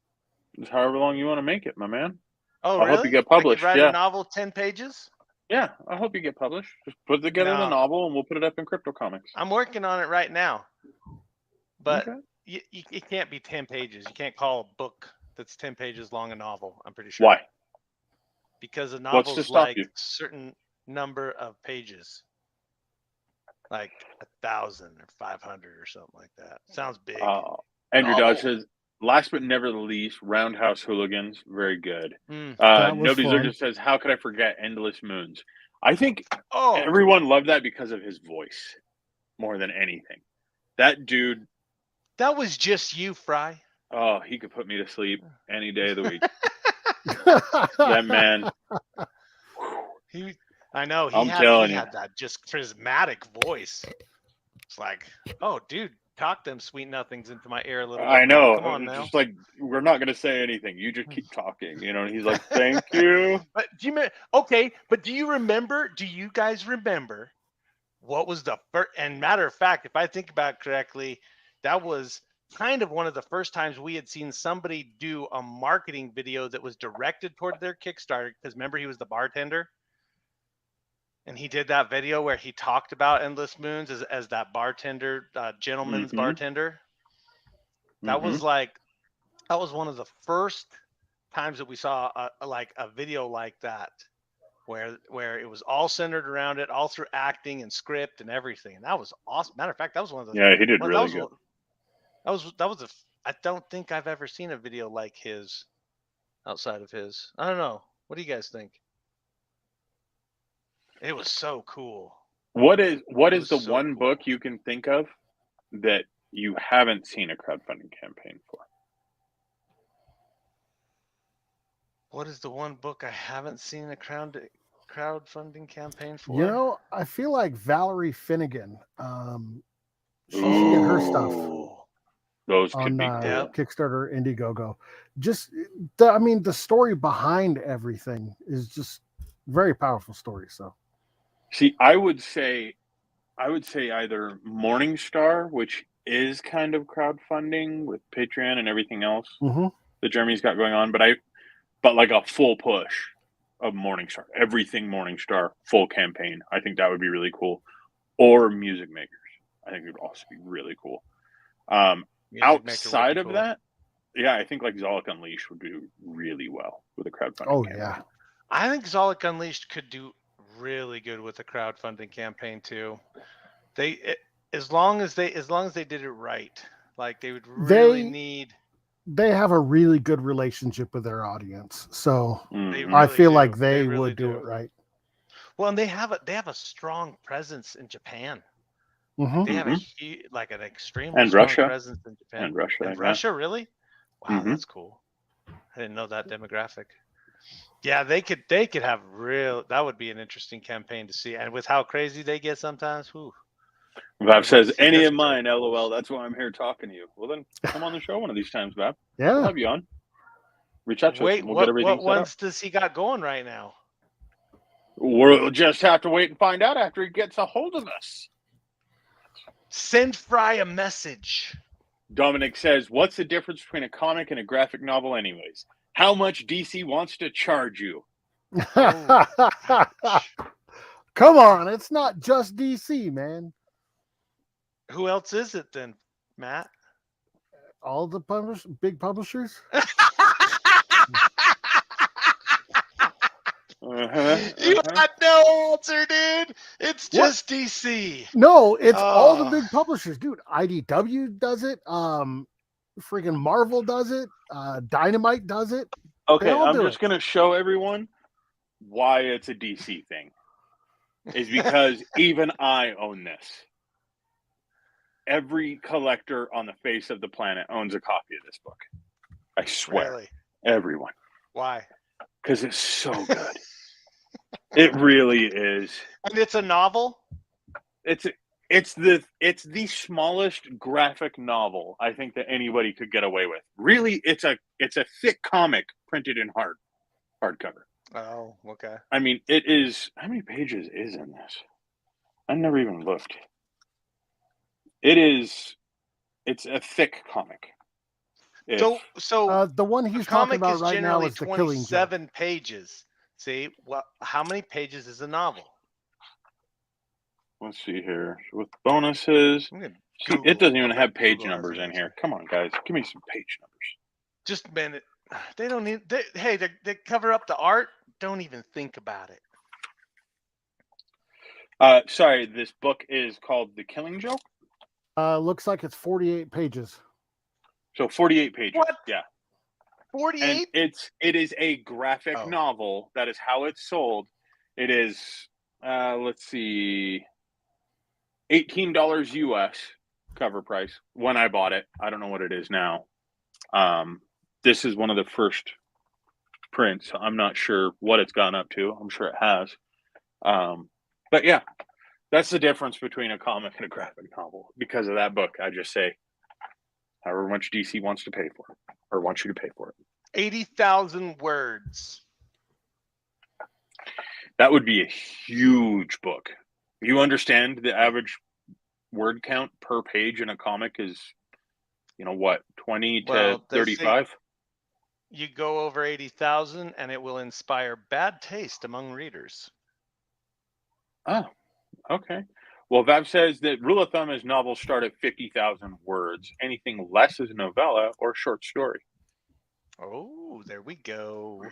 Speaker 1: Just however long you want to make it, my man.
Speaker 3: Oh,
Speaker 1: I
Speaker 3: really?
Speaker 1: hope you get
Speaker 3: I could
Speaker 1: published.
Speaker 3: write
Speaker 1: Yeah.
Speaker 3: a novel 10 pages.
Speaker 1: Yeah. I hope you get published. Just put together the
Speaker 3: No.
Speaker 1: novel and we'll put it up in Crypto Comics.
Speaker 3: I'm working on it right now, but
Speaker 1: Okay.
Speaker 3: it can't be 10 pages. You can't call a book that's 10 pages long a novel. I'm pretty sure.
Speaker 1: Why?
Speaker 3: Because a
Speaker 1: What's to
Speaker 3: novel's
Speaker 1: stop
Speaker 3: like
Speaker 1: you?
Speaker 3: a certain number of pages, like 1,000 or 500 or something like that. Sounds big.
Speaker 1: Andrew Dodge
Speaker 3: Novel.
Speaker 1: says, last but never the least, Roundhouse Hooligans. Very good.
Speaker 2: That was
Speaker 1: Nobody
Speaker 2: fun.
Speaker 1: Zerga says, how could I forget Endless Moons? I think
Speaker 3: Oh,
Speaker 1: everyone loved that because of his voice more than anything. That dude,
Speaker 3: that was just you, Fry.
Speaker 1: oh, he could put me to sleep any day of the week. That man.
Speaker 3: I know
Speaker 1: I'm telling you.
Speaker 3: had that just prismatic voice. It's like, oh, dude, talk them sweet nothings into my ear a little bit.
Speaker 1: I know.
Speaker 3: Come on
Speaker 1: It's
Speaker 3: now.
Speaker 1: just like, we're not going to say anything. You just keep talking, you know. And he's like, thank you.
Speaker 3: But do you remember? Do you guys remember what was the first? And matter of fact, if I think about it correctly, that was kind of one of the first times we had seen somebody do a marketing video that was directed toward their Kickstarter. Because remember, he was the bartender. And he did that video where he talked about Endless Moons as that bartender, gentleman's bartender. That was one of the first times that we saw a video like that, where it was all centered around it, all through acting and script and everything. And that was awesome. Matter of fact, that was one of the
Speaker 1: Yeah, he did really good.
Speaker 3: I don't think I've ever seen a video like his outside of his. I don't know. What do you guys think? It was so cool.
Speaker 1: What is the one book you can think of that you haven't seen a crowdfunding campaign for?
Speaker 3: What is the one book I haven't seen a crowdfunding campaign for?
Speaker 2: You know, I feel like Valerie Finnegan. She should get her stuff.
Speaker 1: Those
Speaker 2: on
Speaker 1: could be cool.
Speaker 2: Kickstarter, Indiegogo. Just, the story behind everything is just very powerful story. So,
Speaker 1: see, I would say either Morningstar, which is kind of crowdfunding with Patreon and everything else that Jeremy's got going on, but like a full push of Morningstar, everything Morningstar, full campaign. I think that would be really cool. Or Music Makers, I think it would also be really cool. Outside of that, yeah, I think like Zolok Unleashed would do really well with a crowdfunding campaign.
Speaker 2: Yeah.
Speaker 3: I think Zolok Unleashed could do really good with a crowdfunding campaign too. As long as they did it right, like they would really need.
Speaker 2: They have a really good relationship with their audience, so
Speaker 3: really
Speaker 2: I feel like they would do it right.
Speaker 3: Well, and they have a strong presence in Japan. They have an extremely strong presence in Japan. And Russia, really? Wow, that's cool. I didn't know that demographic. Yeah, they could have that would be an interesting campaign to see. And with how crazy they get sometimes,
Speaker 1: Bab says, any of mine, LOL. That's why I'm here talking to you. Well, then come on the show one of these times, Bab.
Speaker 2: Yeah.
Speaker 1: We'll have you on. Reach out to us and we'll get everything
Speaker 3: what ones does he got going right now?
Speaker 1: We'll just have to wait and find out after he gets a hold of us.
Speaker 3: Send Fry a message.
Speaker 1: Dominic says, what's the difference between a comic and a graphic novel anyways? How much DC wants to charge you?
Speaker 2: Come on, it's not just DC, man.
Speaker 3: Who else is it then, Matt?
Speaker 2: All the big publishers.
Speaker 3: You had no answer, dude. It's just DC.
Speaker 2: No, it's all the big publishers, dude. IDW does it. Freaking Marvel does it. Dynamite does it.
Speaker 1: Okay, I'm just gonna show everyone why it's a DC thing. Is because even I own this. Every collector on the face of the planet owns a copy of this book. I swear.
Speaker 3: Really?
Speaker 1: Everyone.
Speaker 3: Why?
Speaker 1: Because it's so good. It really is.
Speaker 3: And it's a novel?
Speaker 1: It's the smallest graphic novel I think that anybody could get away with. Really, it's a thick comic printed in hardcover.
Speaker 3: Oh, okay.
Speaker 1: I mean, it is. How many pages is in this? I never even looked. It's a thick comic.
Speaker 3: So
Speaker 2: The one
Speaker 3: a
Speaker 2: he's talking
Speaker 3: comic
Speaker 2: about
Speaker 3: is
Speaker 2: right now
Speaker 3: generally
Speaker 2: is The Killing Joke.
Speaker 3: 27 pages. See, how many pages is a novel?
Speaker 1: Let's see here with bonuses.
Speaker 3: I'm gonna
Speaker 1: See, it
Speaker 3: Google.
Speaker 1: doesn't
Speaker 3: I'll
Speaker 1: even
Speaker 3: bet
Speaker 1: have page
Speaker 3: Google has
Speaker 1: numbers
Speaker 3: an
Speaker 1: in here.
Speaker 3: answer.
Speaker 1: Come on, guys, give me some page numbers.
Speaker 3: Just a minute. They don't need. They cover up the art. Don't even think about it.
Speaker 1: Sorry, this book is called The Killing Joke.
Speaker 2: Looks like it's 48 pages.
Speaker 1: So 48 pages.
Speaker 3: What?
Speaker 1: Yeah.
Speaker 3: 48?
Speaker 1: And it is a graphic
Speaker 3: Oh.
Speaker 1: novel. That is how it's sold. It is let's see, $18 US cover price when I bought it. I don't know what it is now. This is one of the first prints. I'm not sure what it's gone up to. I'm sure it has. But yeah, that's the difference between a comic and a graphic novel. Because of that book, I just say however much DC wants to pay for it or wants you to pay for it.
Speaker 3: 80,000 words.
Speaker 1: That would be a huge book. You understand the average word count per page in a comic is, what, 20 to 35?
Speaker 3: You go over 80,000 and it will inspire bad taste among readers.
Speaker 1: Oh, okay. Well, Vav says that rule of thumb is novels start at 50,000 words. Anything less is a novella or short story.
Speaker 3: Oh, there we go.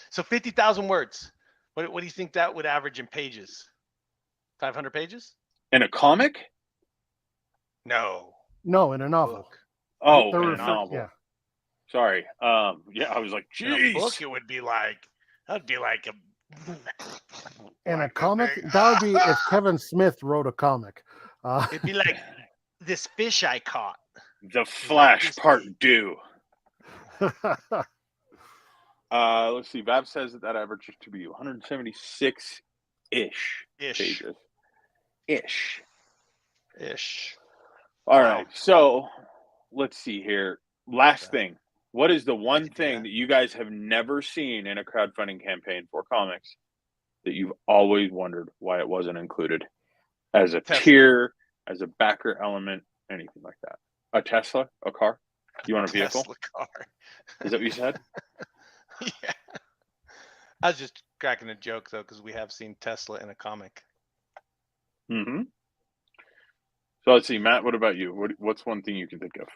Speaker 3: So 50,000 words. What do you think that would average in pages? 500 pages?
Speaker 1: In a comic?
Speaker 3: No,
Speaker 2: in a novel.
Speaker 3: book.
Speaker 1: Oh,
Speaker 2: They're
Speaker 1: in a
Speaker 2: refer-
Speaker 1: novel.
Speaker 2: yeah.
Speaker 1: Sorry. Yeah, I was like,
Speaker 3: In a book,
Speaker 1: jeez.
Speaker 3: it would be like, that'd be like a.
Speaker 2: In a
Speaker 3: like
Speaker 2: comic,
Speaker 3: thing.
Speaker 2: that would be if Kevin Smith wrote a comic.
Speaker 3: It'd be like this fish I caught.
Speaker 1: The Flash
Speaker 3: this
Speaker 1: Part
Speaker 3: big.
Speaker 1: 2. Let's see. Vav says that averages to be 176-ish pages. Ish. All right. So let's see here. Last thing. What is the one thing that you guys have never seen in a crowdfunding campaign for comics that you've always wondered why it wasn't included as a tier, as a backer element, anything like that? A Tesla? A car? You want a vehicle?
Speaker 3: Tesla car.
Speaker 1: Is that what you said?
Speaker 3: Yeah. I was just cracking a joke though, because we have seen Tesla in a comic.
Speaker 1: Mm-hmm. So let's see, Matt. What about you? What's one thing you can think of?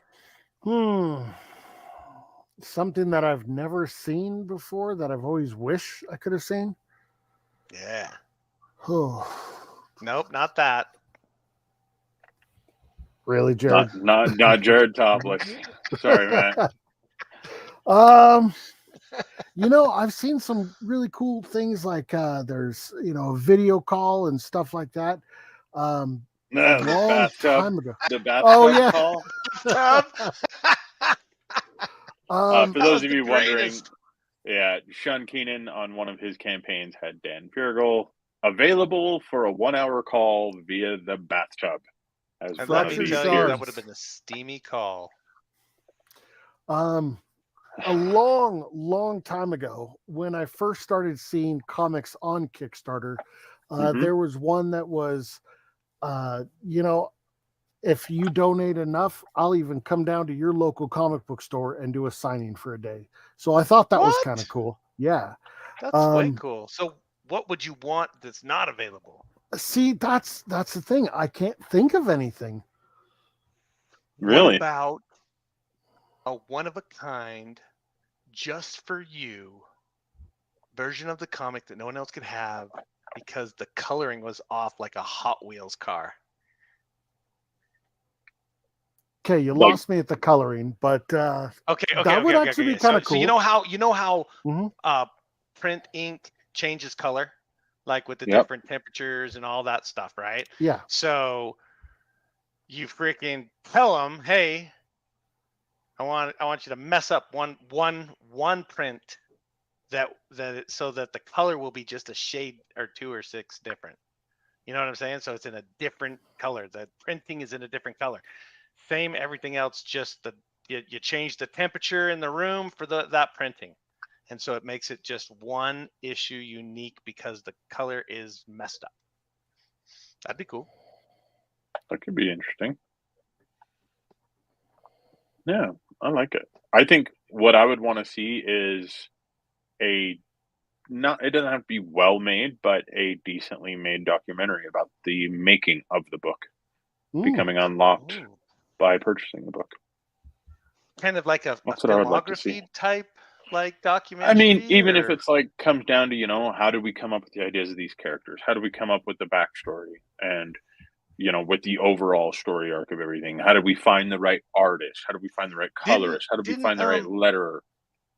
Speaker 2: Something that I've never seen before that I've always wished I could have seen.
Speaker 3: Yeah.
Speaker 2: Oh.
Speaker 3: Nope, not that.
Speaker 2: Really, Jared?
Speaker 1: Not Jared Topless. Sorry, Matt.
Speaker 2: I've seen some really cool things like there's video call and stuff like that.
Speaker 1: No,
Speaker 2: long time ago.
Speaker 1: The bathtub call. For those of you wondering, yeah, Sean Keenan on one of his campaigns had Dan Purgle available for a 1-hour call via the bathtub.
Speaker 3: And let me tell you, that would have been a steamy call.
Speaker 2: A long time ago, when I first started seeing comics on Kickstarter, there was one that was, if you donate enough, I'll even come down to your local comic book store and do a signing for a day. So I thought that was kind of cool. Yeah.
Speaker 3: That's way cool. So what would you want that's not available?
Speaker 2: See, that's the thing. I can't think of anything.
Speaker 1: Really?
Speaker 3: What about a one-of-a-kind, just for you version of the comic that no one else could have because the coloring was off like a Hot Wheels car?
Speaker 2: Okay, you lost me at the coloring, but
Speaker 3: okay,
Speaker 2: that would actually be kind of cool.
Speaker 3: So you know how print ink changes color, like with the different temperatures and all that stuff, right?
Speaker 2: Yeah.
Speaker 3: So you freaking tell them, hey, I want you to mess up one print so that the color will be just a shade or 2 or 6 different. You know what I'm saying? So it's in a different color. The printing is in a different color. Same everything else, just you change the temperature in the room for that printing. And so it makes it just one issue unique because the color is messed up. That'd be cool.
Speaker 1: That could be interesting. Yeah, I like it. I think what I would want to see is it doesn't have to be well made, but a decently made documentary about the making of the book becoming unlocked by purchasing the book.
Speaker 3: Kind of like a
Speaker 1: That's what I would like to see.
Speaker 3: filmography type like documentary.
Speaker 1: I mean, even if it's like comes down to, how did we come up with the ideas of these characters? How do we come up with the backstory? And with the overall story arc of everything, how did we find the right artist? How did we find the right colorist? How did we find the right letterer?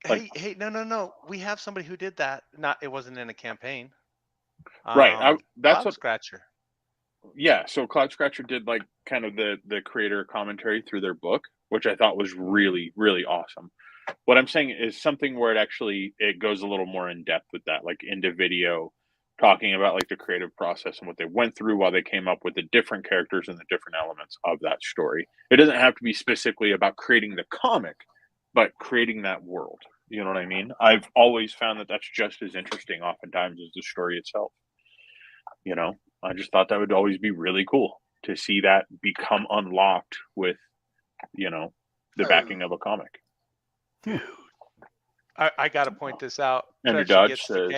Speaker 3: Hey, no. We have somebody who did that. It wasn't in a campaign.
Speaker 1: Right. That's
Speaker 3: Cloud Scratcher.
Speaker 1: Yeah. So Cloud Scratcher did like kind of the creator commentary through their book, which I thought was really, really awesome. What I'm saying is something where it goes a little more in depth with that, like into video, talking about like the creative process and what they went through while they came up with the different characters and the different elements of that story. It doesn't have to be specifically about creating the comic, but creating that world. You know what I mean? I've always found that that's just as interesting oftentimes as the story itself. I just thought that would always be really cool to see that become unlocked with, the backing of a comic.
Speaker 3: Dude, I got to point this out.
Speaker 1: Andrew Dodge says,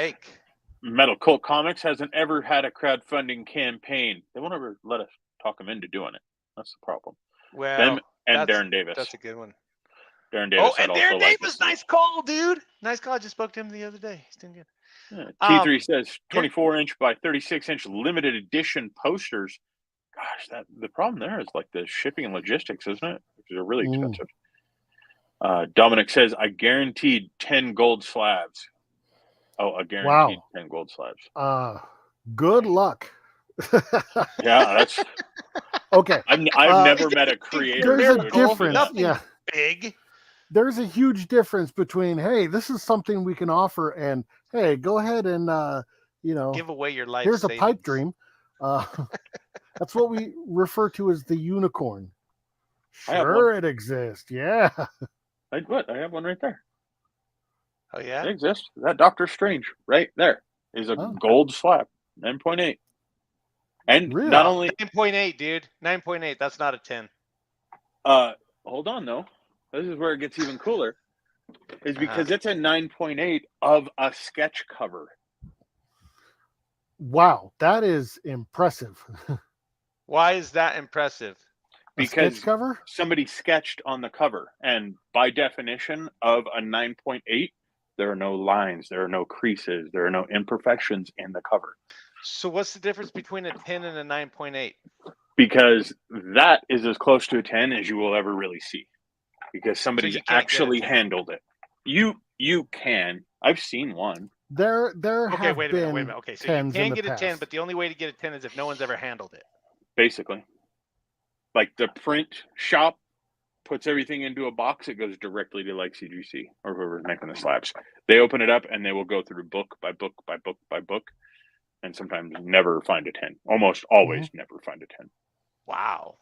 Speaker 1: Metal Cult Comics hasn't ever had a crowdfunding campaign. They won't ever let us talk them into doing it. That's the problem.
Speaker 3: Well,
Speaker 1: them and Darren Davis.
Speaker 3: That's a good one.
Speaker 1: Darren Davis.
Speaker 3: And Darren Davis, nice call, dude. Nice call. I just spoke to him the other day. He's doing good.
Speaker 1: Yeah. T3 says 24-inch by 36-inch limited edition posters. Gosh, the problem there is like the shipping and logistics, isn't it? Because they're really expensive. Dominic says, I guaranteed 10 gold slabs. Oh, a guaranteed 10 gold slabs.
Speaker 2: Good luck.
Speaker 1: Yeah, that's
Speaker 2: okay.
Speaker 1: I've never met a creator.
Speaker 2: There's a difference.
Speaker 3: Nothing big.
Speaker 2: There's a huge difference between, hey, this is something we can offer, and hey, go ahead and
Speaker 3: give away your life.
Speaker 2: Here's savings. A pipe dream. That's what we refer to as the unicorn. Sure, it exists. Yeah.
Speaker 1: I have one right there.
Speaker 3: Oh yeah,
Speaker 1: it exists. That Doctor Strange right there is a gold slab, 9.8, and
Speaker 2: really?
Speaker 1: Not only
Speaker 3: 9.8, dude, 9.8. That's not a 10.
Speaker 1: Hold on though. This is where it gets even cooler. Is because it's a 9.8 of a sketch cover.
Speaker 2: Wow, that is impressive.
Speaker 3: Why is that impressive?
Speaker 1: Because
Speaker 2: sketch cover?
Speaker 1: Somebody sketched on the cover, and by definition of a 9.8, there are no lines, there are no creases, there are no imperfections in the cover.
Speaker 3: So what's the difference between a 10 and a 9.8?
Speaker 1: Because that is as close to a 10 as you will ever really see. Because somebody's actually handled it. You can. I've seen one.
Speaker 2: There
Speaker 3: okay, wait a minute. Okay, so you can get
Speaker 2: a
Speaker 3: 10, but the only way to get a 10 is if no one's ever handled it.
Speaker 1: Basically. Like the print shop puts everything into a box, it goes directly to like CGC or whoever's making the slabs. They open it up and they will go through book by book by book by book, and sometimes never find a 10. Almost always never find a 10.
Speaker 3: Wow.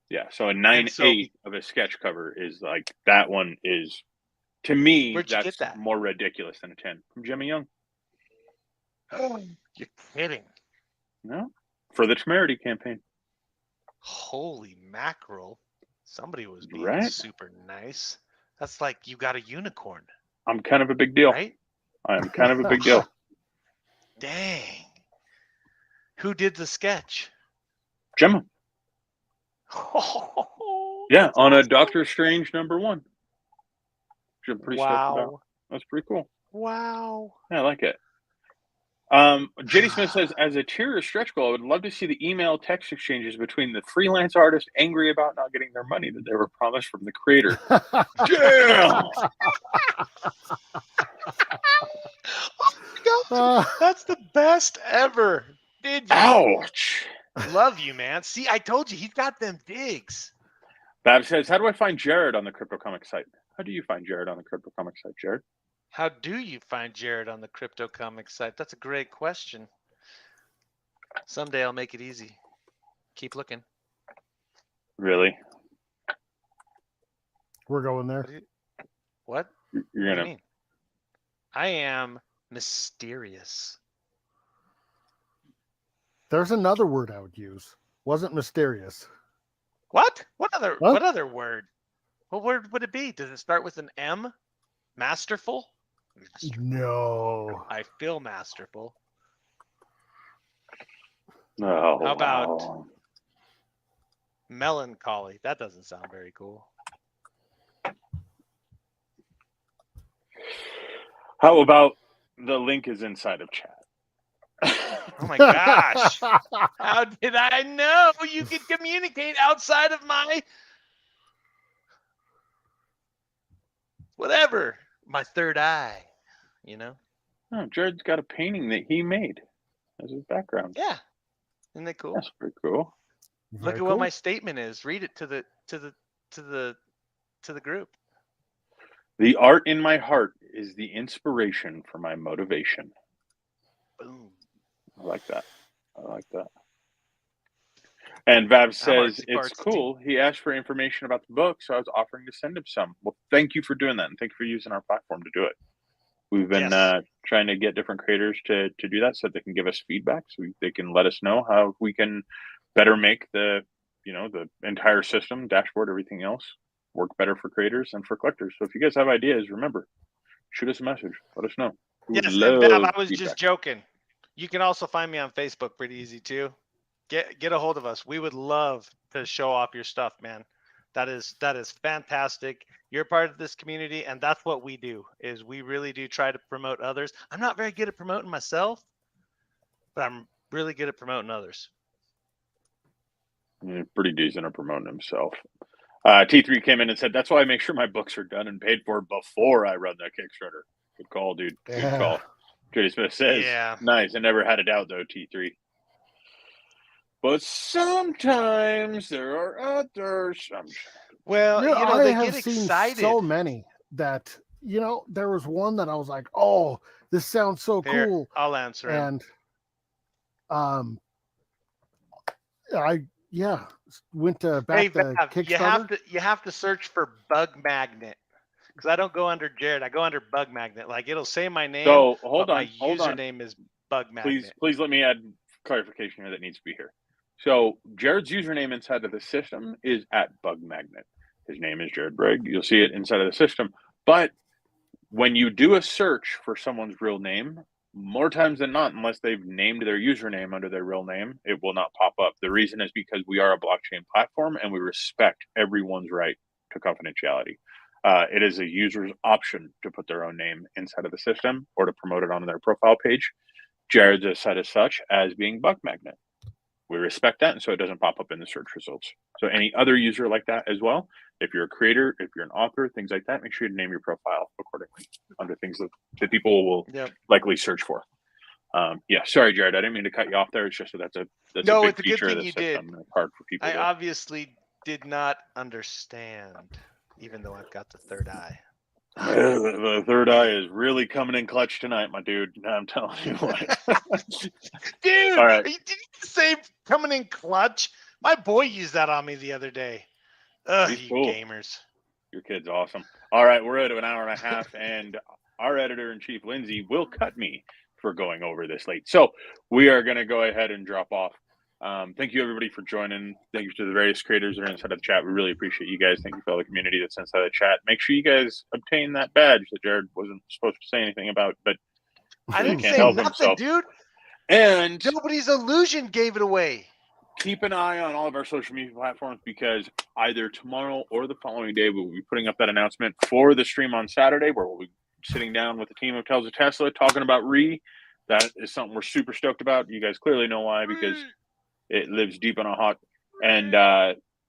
Speaker 1: Yeah, so a 9.8 of a sketch cover is like, that one is, to me, that's more ridiculous than a 10. From Jimmy Young.
Speaker 3: Oh, you're kidding.
Speaker 1: No, for the Temerity campaign.
Speaker 3: Holy mackerel. Somebody was being super nice. That's like you got a unicorn.
Speaker 1: I'm kind of a big deal.
Speaker 3: Right?
Speaker 1: I'm kind of a big deal.
Speaker 3: Dang. Who did the sketch?
Speaker 1: Gemma.
Speaker 3: Oh,
Speaker 1: yeah, on a Doctor Strange #1. Which I'm pretty stoked about. That's pretty cool.
Speaker 3: Wow.
Speaker 1: Yeah, I like it. JD Smith says, as a tier stretch goal, I would love to see the email text exchanges between the freelance artists angry about not getting their money that they were promised from the creator. Damn!
Speaker 3: Oh my God. That's the best ever. Did you?
Speaker 1: Ouch.
Speaker 3: Love you, man. See, I told you, he's got them digs.
Speaker 1: Bab says, how do I find Jared on the Crypto Comics site? How do you find Jared on the Crypto Comics site, Jared?
Speaker 3: How do you find Jared on the Crypto Comics site? That's a great question. Someday I'll make it easy. Keep looking.
Speaker 1: Really?
Speaker 2: We're going there.
Speaker 3: What?
Speaker 1: You're
Speaker 3: What do
Speaker 1: gonna.
Speaker 3: you mean? I am mysterious.
Speaker 2: There's another word I would use. Wasn't mysterious.
Speaker 3: What? What other word? What word would it be? Does it start with an M? Masterful?
Speaker 2: No.
Speaker 3: I feel masterful.
Speaker 1: Oh,
Speaker 3: How about
Speaker 1: wow.
Speaker 3: melancholy? That doesn't sound very cool.
Speaker 1: How about the link is inside of chat?
Speaker 3: Oh my gosh. How did I know you could communicate outside of my whatever, my third eye, you know?
Speaker 1: Oh, Jared's got a painting that he made as his background.
Speaker 3: Yeah. Isn't that cool?
Speaker 1: That's pretty cool.
Speaker 3: Look at what my statement is. Read it to the group.
Speaker 1: The art in my heart is the inspiration for my motivation.
Speaker 3: Boom.
Speaker 1: I like that. I like that. And Vav says,
Speaker 3: artsy
Speaker 1: it's
Speaker 3: fartsy.
Speaker 1: cool. He asked for information about the book, so I was offering to send him some. Well, thank you for doing that, and thank you for using our platform to do it. We've been trying to get different creators to do that so that they can give us feedback, so they can let us know how we can better make the entire system, dashboard, everything else work better for creators and for collectors. So if you guys have ideas, remember, shoot us a message. Let us know.
Speaker 3: Yes, and Bab, I was just joking. You can also find me on Facebook pretty easy too. Get a hold of us. We would love to show off your stuff, man. That is fantastic. You're part of this community, and that's what we do. Is we really do try to promote others. I'm not very good at promoting myself, but I'm really good at promoting others.
Speaker 1: Yeah, pretty decent at promoting himself. T3 came in and said, that's why I make sure my books are done and paid for before I run that Kickstarter. Good call, dude. Good call. Jody Smith says, nice. I never had a doubt, though, T3. But sometimes there are others.
Speaker 3: Well,
Speaker 2: I
Speaker 3: they
Speaker 2: have
Speaker 3: get
Speaker 2: seen
Speaker 3: excited.
Speaker 2: so many that, there was one that I was like, oh, this sounds so cool.
Speaker 3: I'll answer him.
Speaker 2: And I went to back to Kickstarter.
Speaker 3: You have to search for Bug Magnet, because I don't go under Jared. I go under Bug Magnet. Like, it'll say my name.
Speaker 1: So hold on.
Speaker 3: My username is Bug Magnet.
Speaker 1: Please let me add clarification here that needs to be here. So Jared's username inside of the system is @BugMagnet. His name is Jared Brigg. You'll see it inside of the system. But when you do a search for someone's real name, more times than not, unless they've named their username under their real name, it will not pop up. The reason is because we are a blockchain platform and we respect everyone's right to confidentiality. It is a user's option to put their own name inside of the system or to promote it on their profile page. Jared's is set as such as being Bug Magnet. We respect that, and so it doesn't pop up in the search results. So any other user like that as well, if you're a creator, if you're an author, things like that, make sure you name your profile accordingly under things that people will likely search for. Sorry, Jared, I didn't mean to cut you off there. It's just that's a big feature of the system. It's hard for people.
Speaker 3: I obviously did not understand, even though I've got the third eye.
Speaker 1: The third eye is really coming in clutch tonight, my dude. I'm telling you what.
Speaker 3: Dude,
Speaker 1: all right.
Speaker 3: Did you say coming in clutch? My boy used that on me the other day. Ugh, you cool. Gamers.
Speaker 1: Your kid's awesome. All right, we're at an hour and a half, and our editor-in-chief, Lindsay, will cut me for going over this late. So we are going to go ahead and drop off. Thank you, everybody, for joining. Thank you to the various creators that are inside of the chat. We really appreciate you guys. Thank you for all the community that's inside the chat. Make sure you guys obtain that badge that Jared wasn't supposed to say anything about, but
Speaker 3: I didn't say nothing, himself. Dude.
Speaker 1: And
Speaker 3: nobody's illusion gave it away.
Speaker 1: Keep an eye on all of our social media platforms, because either tomorrow or the following day we'll be putting up that announcement for the stream on Saturday, where we'll be sitting down with the team of Tales of Tesla talking about Re. That is something we're super stoked about. You guys clearly know why, because it lives deep in our heart. And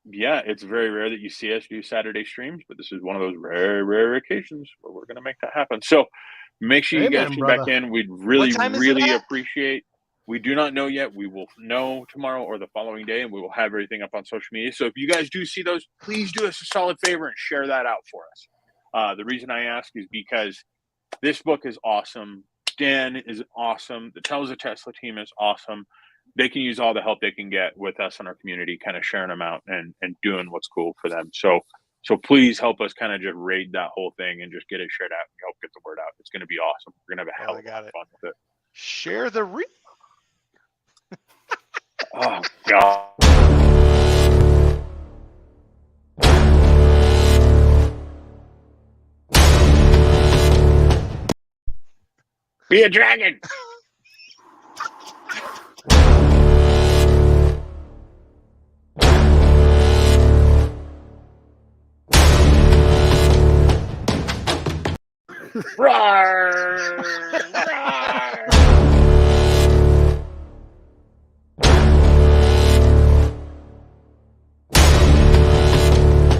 Speaker 1: it's very rare that you see us do Saturday streams, but this is one of those rare occasions where we're going to make that happen. So make sure you guys tune back in. We'd really appreciate We do not know yet. We will know tomorrow or the following day, and we will have everything up on social media. So if you guys do see those, please do us a solid favor and share that out for us. The reason I ask is because this book is awesome. Dan is awesome. The Tales of Tesla team is awesome. They can use all the help they can get with us in our community, kind of sharing them out and doing what's cool for them. So please help us kind of just raid that whole thing and just get it shared out and help get the word out. It's going to be awesome. We're going to have a hell of a lot of fun with it.
Speaker 3: Share the
Speaker 1: Oh, God. Be a dragon. Roar!